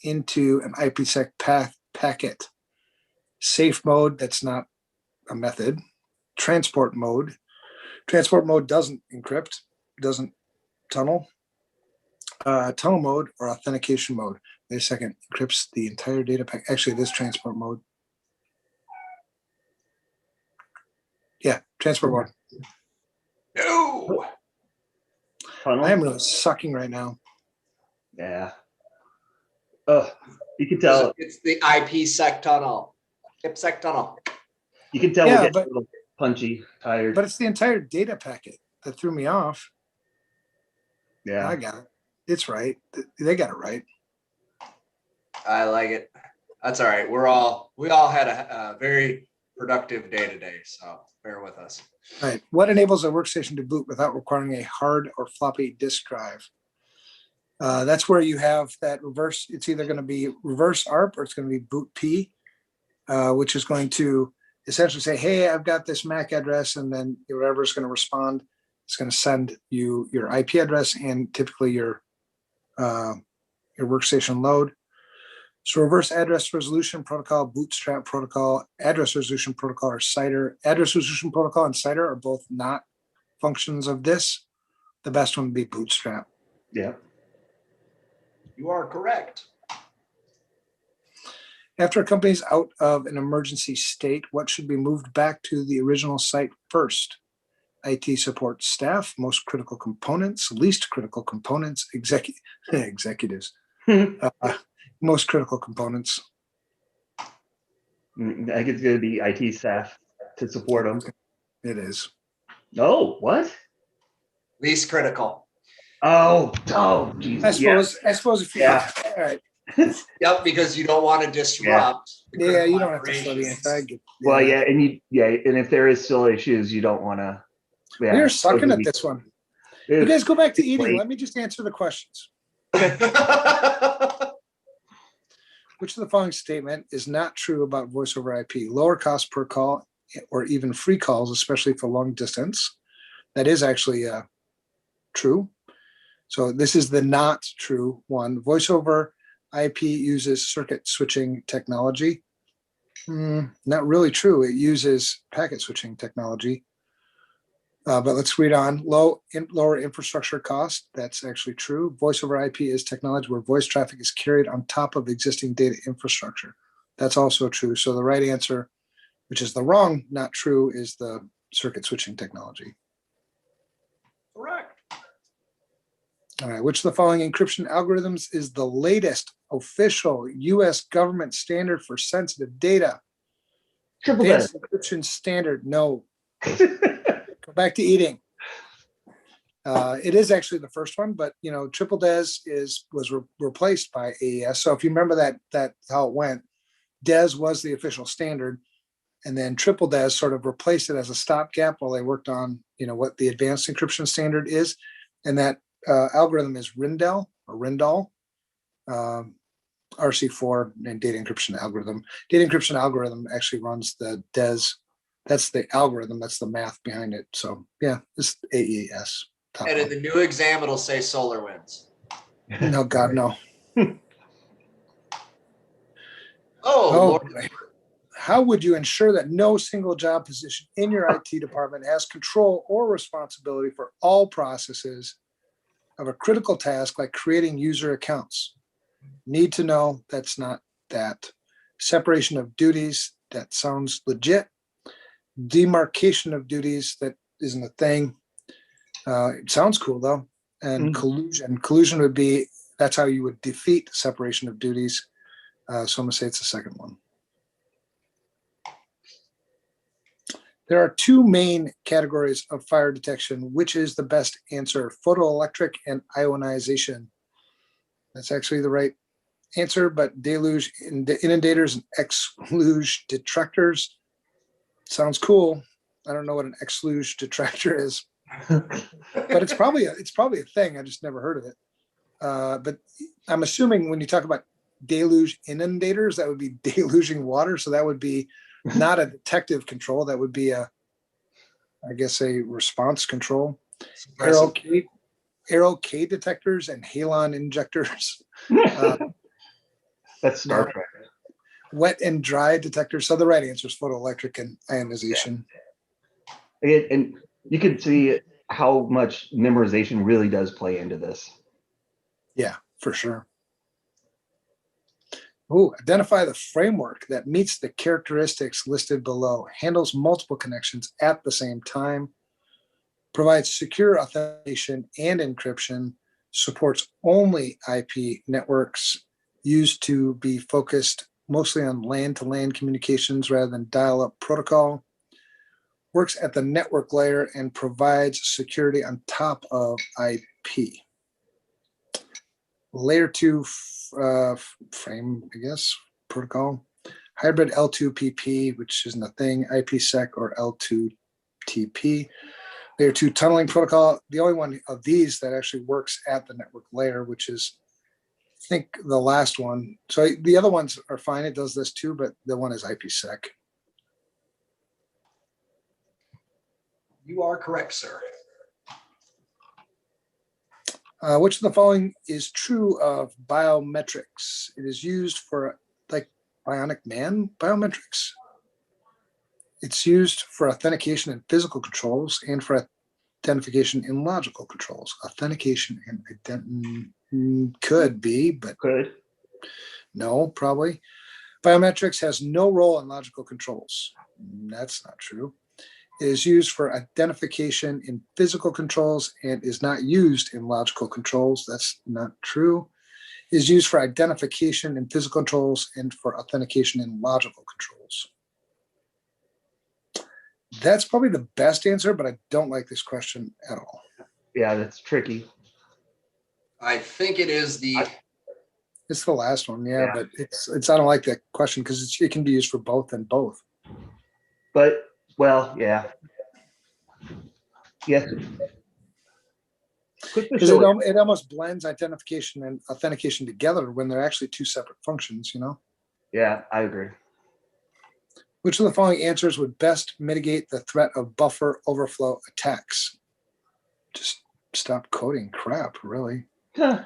into an IPsec packet? Safe mode, that's not a method. Transport mode. Transport mode doesn't encrypt, doesn't tunnel. Tunnel mode or authentication mode. Wait a second, encrypts the entire data packet. Actually, this transport mode. Yeah, transport mode. No. I am really sucking right now. Yeah. Oh, you can tell. It's the IPsec tunnel. IPsec tunnel. You can tell we're getting a little punchy, tired. But it's the entire data packet that threw me off. Yeah. I got it. It's right. They got it right. I like it. That's all right. We all had a very productive day today, so bear with us. All right. What enables a workstation to boot without requiring a hard or floppy disk drive? That's where you have that reverse. It's either going to be reverse ARP or it's going to be boot P, which is going to essentially say, hey, I've got this MAC address, and then whatever is going to respond, it's going to send you your IP address and typically your workstation load. So reverse address resolution protocol, bootstrap protocol, address resolution protocol, or CIDR. Address resolution protocol and CIDR are both not functions of this. The best one would be bootstrap. Yeah. You are correct. After a company is out of an emergency state, what should be moved back to the original site first? IT support staff, most critical components, least critical components, executives, most critical components. I think it's going to be IT staff to support them. It is. Oh, what? Least critical. Oh, geez. I suppose if you, Yeah. all right. Yep, because you don't want to disrupt. the Yeah, critical you don't have to study operations. it. I get, Well, yeah, and if there is still issues, you don't want to. Yeah, We're sucking at this one. You guys go back to eating. late. Let me just answer the questions. Which of the following statement is not true about voice over IP? Lower cost per call or even free calls, especially for long distance. That is actually true. So this is the not true one. Voice over IP uses circuit switching technology. Not really true. It uses packet switching technology. But let's read on. Lower infrastructure cost. That's actually true. Voice over IP is technology where voice traffic is carried on top of existing data infrastructure. That's also true. So the right answer, which is the wrong, not true, is the circuit switching technology. Correct. All right. Which of the following encryption algorithms is the latest official U.S. government standard for sensitive data? Triple Advanced encryption standard. No. Go back to eating. It is actually the first one, but triple DES was replaced by AES. So if you remember that's how it went. DES was the official standard, and then triple DES sort of replaced it as a stopgap while they worked on what the advanced encryption standard is, and that algorithm is RINDAL or RINDAL, RC4 and data encryption algorithm. Data encryption algorithm actually runs the DES. That's the algorithm. That's the math behind it. So yeah, it's AES. And in the new exam, it'll say SolarWinds. No, God, no. Oh, Lord. Boy. How would you ensure that no single job position in your IT department has control or responsibility for all processes of a critical task like creating user accounts? Need to know, that's not that. Separation of duties, that sounds legit. Demarcation of duties, that isn't a thing. It sounds cool though. And collusion would be, that's how you would defeat separation of duties. So I'm gonna say it's the second one. There are two main categories of fire detection. Which is the best answer? Photoelectric and ionization. That's actually the right answer, but deluge inundators and exluge detractors sounds cool. I don't know what an exluge detractor is, but it's probably a thing. I just never heard of it. But I'm assuming when you talk about deluge inundators, that would be deluging water. So that would be not a detective control. That would be I guess a response control. Arrow K detectors and halon injectors. That's Star Trek. Wet and dry detectors. So the right answer is photoelectric and ionization. And you can see how much memorization really does play into this. Yeah, for sure. Identify the framework that meets the characteristics listed below, handles multiple connections at the same time, provides secure authentication and encryption, supports only IP networks, used to be focused mostly on LAN-to-LAN communications rather than dial-up protocol, works at the network layer and provides security on top of IP. Layer 2 frame, I guess, protocol. Hybrid L2PP, which isn't a thing, IPsec or L2TP. Layer 2 tunneling protocol. The only one of these that actually works at the network layer, which is, I think, the last one. So the other ones are fine. It does this too, but the one is IPsec. You are correct, sir. Which of the following is true of biometrics? It is used for like bionic man biometrics. It's used for authentication in physical controls and for identification in logical controls. Authentication and Could be, but Could. no, probably. Biometrics has no role in logical controls. That's not true. It is used for identification in physical controls and is not used in logical controls. That's not true. It is used for identification in physical controls and for authentication in logical controls. That's probably the best answer, but I don't like this question at all. Yeah, that's tricky. I think it is the. It's the last one, yeah. Yeah. But it's I don't like that question because it can be used for both and both. But, well, yeah. Yes. Because it almost blends identification and authentication together when they're actually two separate functions, you know? Yeah, I agree. Which of the following answers would best mitigate the threat of buffer overflow attacks? Just stop coding crap, really. Huh.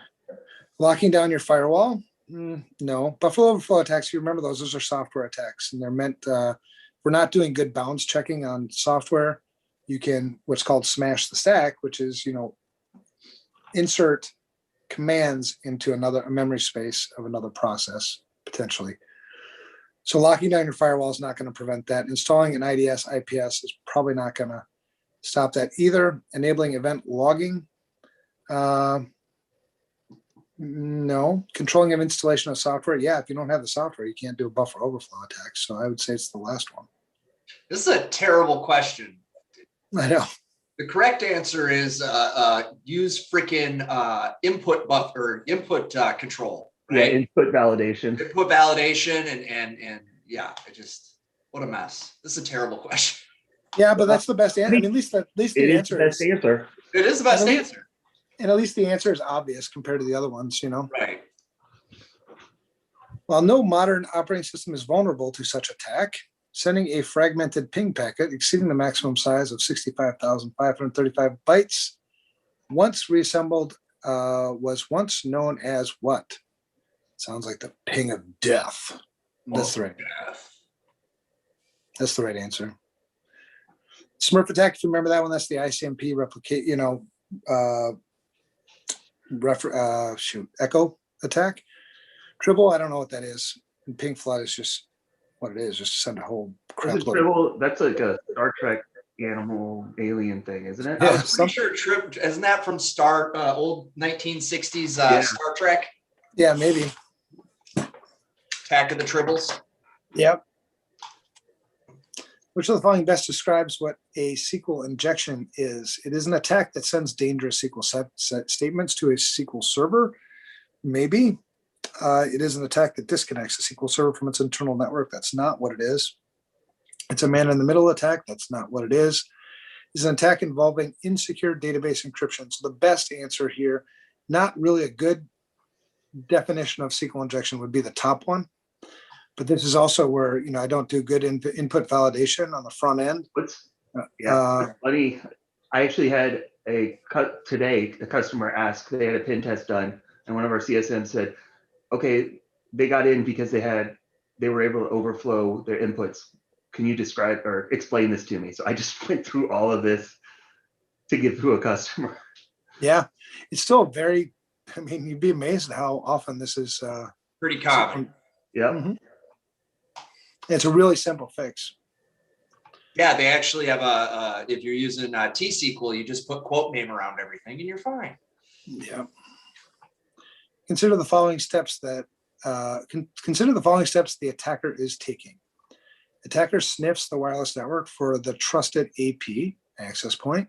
Locking down your firewall? No. Buffer overflow attacks, you remember those are software attacks, and they're meant, we're not doing good bounds checking on software. You can, what's called smash the stack, which is, you know, insert commands into a memory space of another process, potentially. So locking down your firewall is not going to prevent that. Installing an IDS, IPS is probably not going to stop that either. Enabling event logging, no. Controlling of installation of software, yeah, if you don't have the software, you can't do a buffer overflow attack. So I would say it's the last one. This is a terrible question. I know. The correct answer is use freaking input buffer, input control. Right? Yeah, input validation. Input validation and yeah, what a mess. This is a terrible question. Yeah, but that's the best answer. I mean, at least the answer is the best answer. It is the best answer. And at least the answer is obvious compared to the other ones, you know? Right. While no modern operating system is vulnerable to such attack, sending a fragmented ping packet exceeding the maximum size of 65,535 bytes, once reassembled, was once known as what? Sounds like the ping of death. That's the right. That's the right answer. Smurf attack, if you remember that one, that's the ICMP replicate, you know, echo attack. Tribble, I don't know what that is. And ping flood is just what it is, just send a whole crap load. That's like a Star Trek animal alien thing, isn't it? Yeah, I was pretty sure isn't that from old 1960s Star Trek? Yeah, maybe. Attack of the Tribbles. Yep. Which of the following best describes what a SQL injection is? It is an attack that sends dangerous SQL set statements to a SQL server. Maybe. It is an attack that disconnects a SQL server from its internal network. That's not what it is. It's a man-in-the-middle attack. That's not what it is. It's an attack involving insecure database encryption. So the best answer here, not really a good definition of SQL injection, would be the top one. But this is also where, you know, I don't do good input validation on the front end. Funny. I actually had a customer asked, they had a pen test done, and one of our CSMs said, okay, they got in because they were able to overflow their inputs. Can you describe or explain this to me? So I just went through all of this to give to a customer. Yeah, it's still very, I mean, you'd be amazed at how often this is pretty common. Yeah. Mm-hmm. It's a really simple fix. Yeah, they actually have if you're using T-SQL, you just put quote name around everything and you're fine. Yeah. Consider the following steps the attacker is taking. Attacker sniffs the wireless network for the trusted AP access point,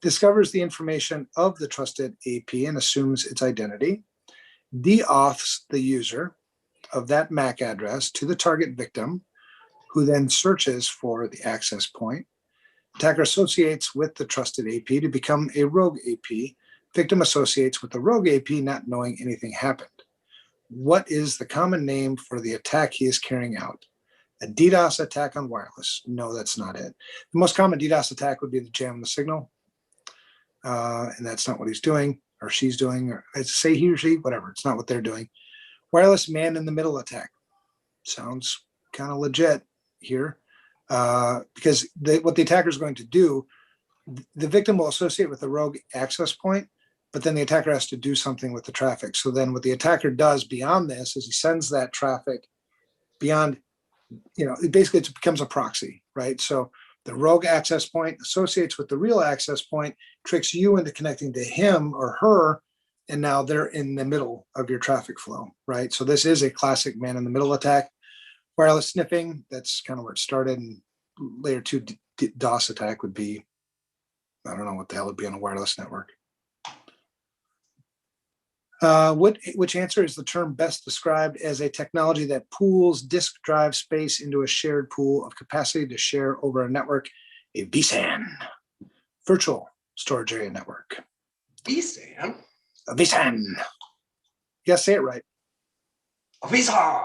discovers the information of the trusted AP and assumes its identity, deauths the user of that MAC address to the target victim, who then searches for the access point. Attacker associates with the trusted AP to become a rogue AP. Victim associates with the rogue AP not knowing anything happened. What is the common name for the attack he is carrying out? A DDoS attack on wireless. No, that's not it. The most common DDoS attack would be to jam the signal. And that's not what he's doing or she's doing, or say he or she, whatever. It's not what they're doing. Wireless man-in-the-middle attack. Sounds kind of legit here, because what the attacker is going to do, the victim will associate with the rogue access point, but then the attacker has to do something with the traffic. So then what the attacker does beyond this is he sends that traffic beyond, it basically becomes a proxy, right? So the rogue access point associates with the real access point, tricks you into connecting to him or her, and now they're in the middle of your traffic flow, right? So this is a classic man-in-the-middle attack. Wireless sniffing, that's kind of where it started, and layer 2 DOS attack would be, I don't know what the hell would be on a wireless network. Which answer is the term best described as a technology that pools disk drive space into a shared pool of capacity to share over a network? A vSAN, virtual storage area network. vSAN? A vSAN. You gotta say it right. A vSAN.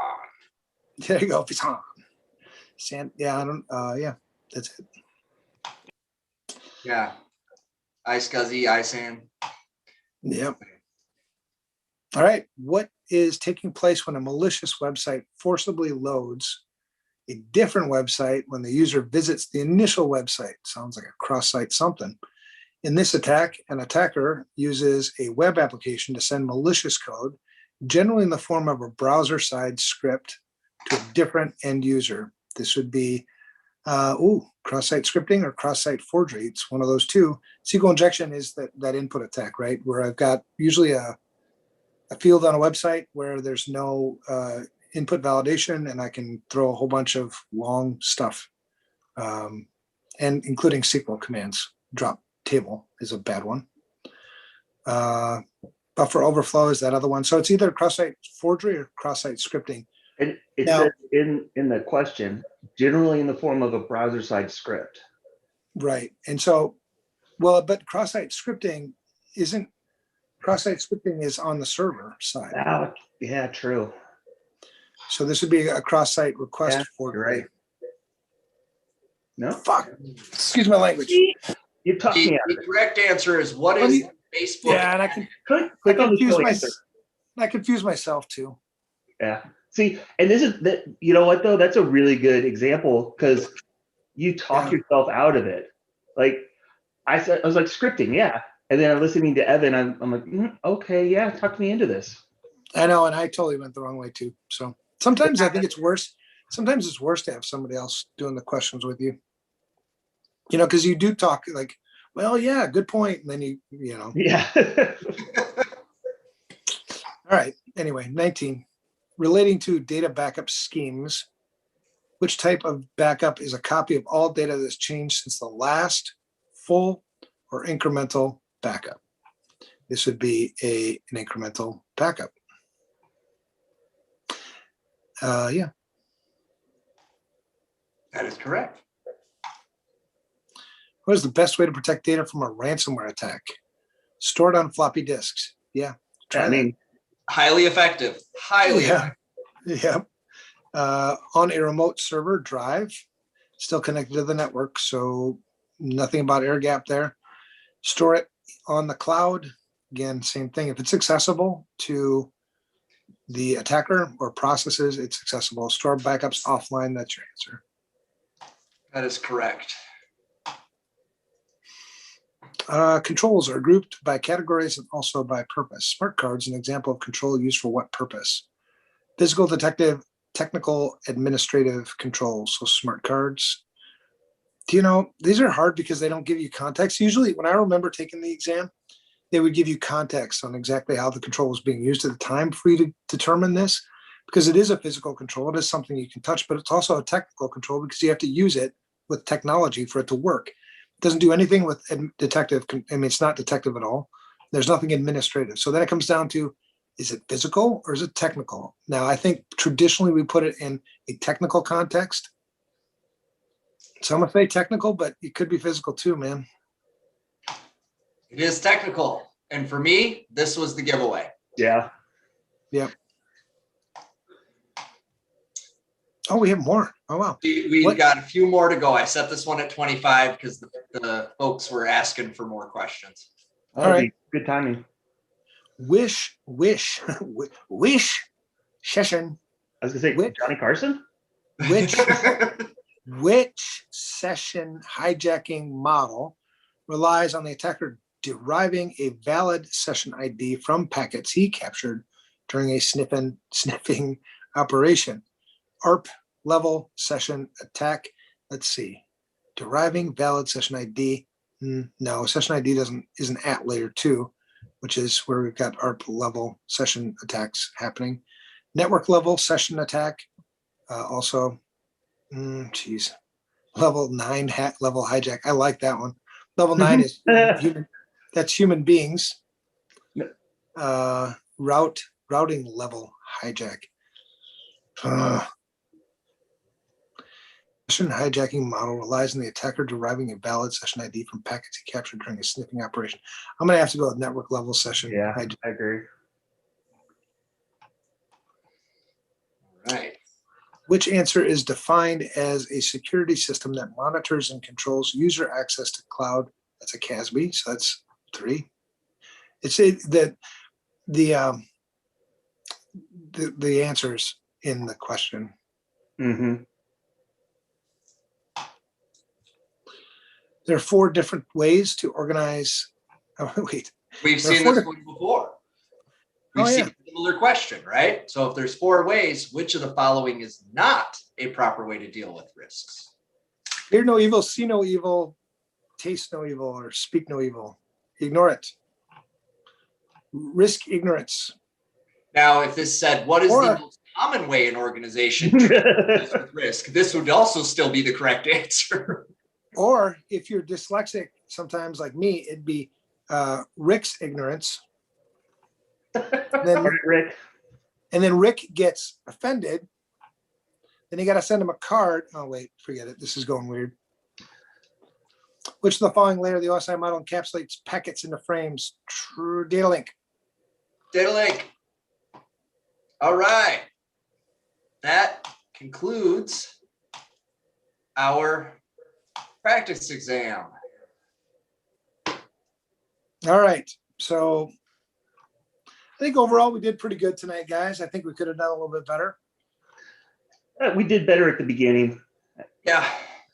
There you go, vSAN. Yeah, yeah, that's it. Yeah. iSCSI, iSAN. Yep. All right. What is taking place when a malicious website forcibly loads a different website when the user visits the initial website? Sounds like a cross-site something. In this attack, an attacker uses a web application to send malicious code, generally in the form of a browser-side script, to a different end user. This would be cross-site scripting or cross-site forgery. It's one of those two. SQL injection is that input attack, right? Where I've got usually a field on a website where there's no input validation, and I can throw a whole bunch of long stuff, and including SQL commands. Drop table is a bad one. Buffer overflow is that other one. So it's either cross-site forgery or cross-site scripting. And it Now, says in the question, generally in the form of a browser-side script. Right. And so, but cross-site scripting is on the server side. Yeah, true. So this would be a cross-site request forgery. Right. No? Fuck. Excuse my language. You talked me out. The correct answer is what is Facebook? Yeah, and I can Click on the I confuse myself too. Yeah. See, and this is that. You know what though? That's a really good example because you talk yourself out of it. Like I was like scripting, yeah, and then I'm listening to Evan. I'm like, okay, yeah, talk me into this. I know, and I totally went the wrong way too. So sometimes I think it's worse. Sometimes it's worse to have somebody else doing the questions with you. Because you do talk like, well, yeah, good point, and then you know. Yeah. All right. Anyway, 19. Relating to data backup schemes, which type of backup is a copy of all data that's changed since the last full or incremental backup? This would be an incremental backup. Yeah. That is correct. What is the best way to protect data from a ransomware attack? Stored on floppy disks. Yeah. Highly effective. Highly effective. Yeah. On a remote server drive, still connected to the network, so nothing about air gap there. Store it on the cloud. Again, same thing. If it's accessible to the attacker or processes, it's accessible. Store backups offline. That's your answer. That is correct. Controls are grouped by categories and also by purpose. Smart cards, an example of control used for what purpose? Physical, detective, technical, administrative controls. So smart cards. These are hard because they don't give you context. Usually when I remember taking the exam, they would give you context on exactly how the control was being used at the time for you to determine this, because it is a physical control. It is something you can touch, but it's also a technical control because you have to use it with technology for it to work. It doesn't do anything with detective. I mean, it's not detective at all. There's nothing administrative. So then it comes down to, is it physical or is it technical? Now, I think traditionally we put it in a technical context. So I'm going to say technical, but it could be physical too, man. It is technical. And for me, this was the giveaway. Yeah. Yeah. Oh, we have more. Oh, wow. We've got a few more to go. I set this one at 25 because the folks were asking for more questions. All right. Good timing. Wish session. I was gonna say Johnny Carson. Which session hijacking model relies on the attacker deriving a valid session ID from packets he captured during a sniffing operation. ARP level session attack. Let's see. Deriving valid session ID. No, session ID isn't at layer 2, which is where we've got ARP level session attacks happening. Network level session attack. Also, level 9 level hijack. I like that one. Level 9 is human. That's human beings. Routing level hijack. Session hijacking model relies on the attacker deriving a valid session ID from packets he captured during a sniffing operation. I'm going to have to go with network level session. Yeah, hijack. I agree. All right. Which answer is defined as a security system that monitors and controls user access to cloud? That's a CASB, so that's 3. It's that the answers in the question. Mm-hmm. There are 4 different ways to organize. Oh, wait. We've There are seen 4 this one before. We've seen a similar question, right? So if there's 4 ways, which of the following is not a proper way to deal with risks? Hear no evil, see no evil, taste no evil, or speak no evil. Ignore it. Risk ignorance. Now, if this said, what is the most common way an organization deals with risk? This would also still be the correct answer. Or if you're dyslexic, sometimes like me, it'd be Rick's ignorance. Then, Rick. And then Rick gets offended. Then you got to send him a card. Oh, wait, forget it. This is going weird. Which of the following layer of the OSI model encapsulates packets into frames? True data link. Data link. All right. That concludes our practice exam. All right. So I think overall we did pretty good tonight, guys. I think we could have done a little bit better. We did better at the beginning. Yeah.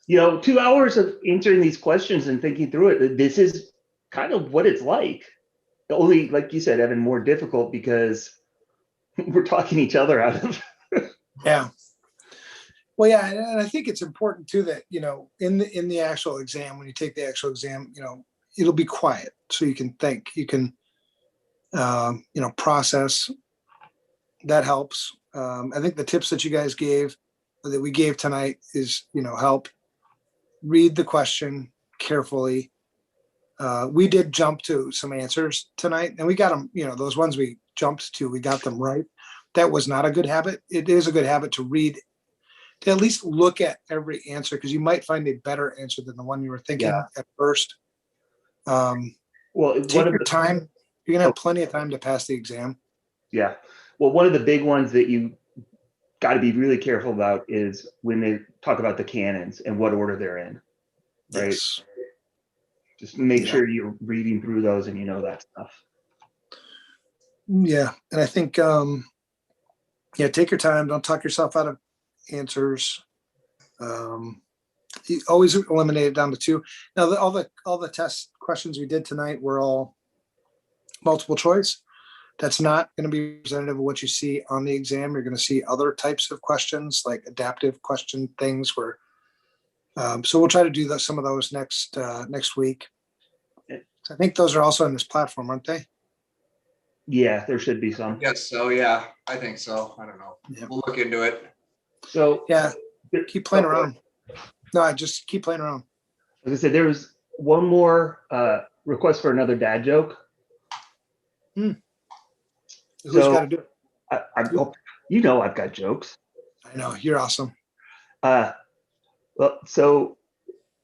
2 hours of answering these questions and thinking through it. This is kind of what it's like. Only, like you said, Evan, more difficult because we're talking each other out of. Yeah. Well, yeah, and I think it's important too that in the actual exam, when you take the actual exam, it'll be quiet so you can think, you can process. That helps. I think the tips that you guys gave, that we gave tonight, is help read the question carefully. We did jump to some answers tonight, and we got them. Those ones we jumped to, we got them right. That was not a good habit. It is a good habit to read, to at least look at every answer, because you might find a better answer than the one you were thinking at first. Well, take your time. You're gonna have plenty of time to pass the exam. Yeah. Well, one of the big ones that you got to be really careful about is when they talk about the canons and what order they're in. Right. Yes. Just make sure you're reading through those and that stuff. Yeah. And I think, take your time. Don't talk yourself out of answers. You always eliminate it down to 2. Now, all the test questions we did tonight were all multiple choice. That's not going to be representative of what you see on the exam. You're going to see other types of questions, like adaptive question things where, so we'll try to do some of those next week. I think those are also on this platform, aren't they? Yeah, there should be some. Yes. So yeah, I think so. I don't know. Yeah. We'll look into it. So yeah, keep playing around. No, I just keep playing around. Like I said, there was one more request for another dad joke. Who's got to do it? I've got jokes. I know, you're awesome. Well, so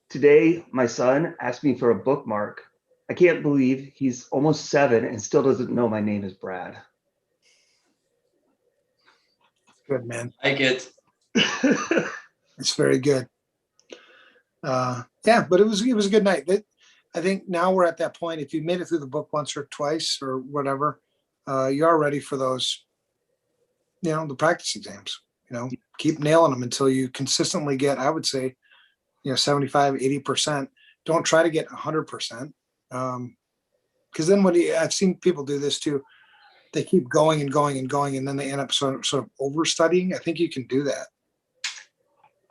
today my son asked me for a bookmark. I can't believe he's almost 7 and still doesn't know my name is Brad. Good, man. I get. It's very good. But it was a good night. I think now we're at that point. If you made it through the book once or twice or whatever, you are ready for those, the practice exams. Keep nailing them until you consistently get, I would say, 75, 80%. Don't try to get 100%. Because then I've seen people do this too. They keep going and going and going, and then they end up sort of overstudying. I think you can do that.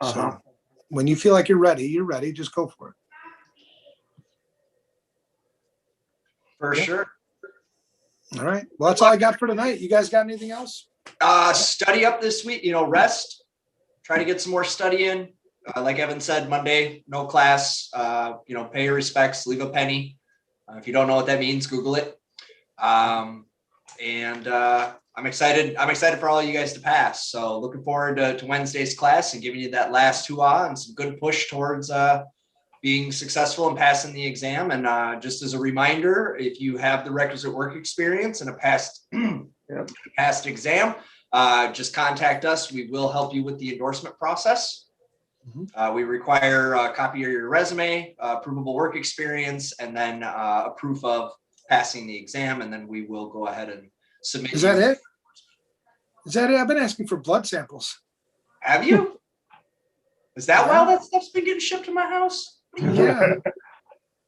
So when you feel like you're ready, just go for it. For sure. All right. Well, that's all I got for tonight. You guys got anything else? Study up this week, rest, try to get some more study in. Like Evan said, Monday, no class, pay your respects, leave a penny. If you don't know what that means, Google it. I'm excited. I'm excited for all you guys to pass. So looking forward to Wednesday's class and giving you that last hoo-ah and some good push towards being successful and passing the exam. And just as a reminder, if you have the requisite work experience and a past exam, just contact us. We will help you with the endorsement process. We require a copy of your resume, provable work experience, and then a proof of passing the exam. And then we will go ahead and submit. Is that it? Is that it? I've been asking for blood samples. Have you? Is that why all that stuff's been getting shipped to my house? Yeah.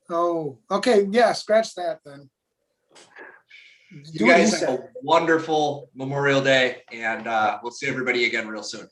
Oh, okay. Yeah, scratch that then. You guys have a wonderful Memorial Day, and we'll see everybody again real soon.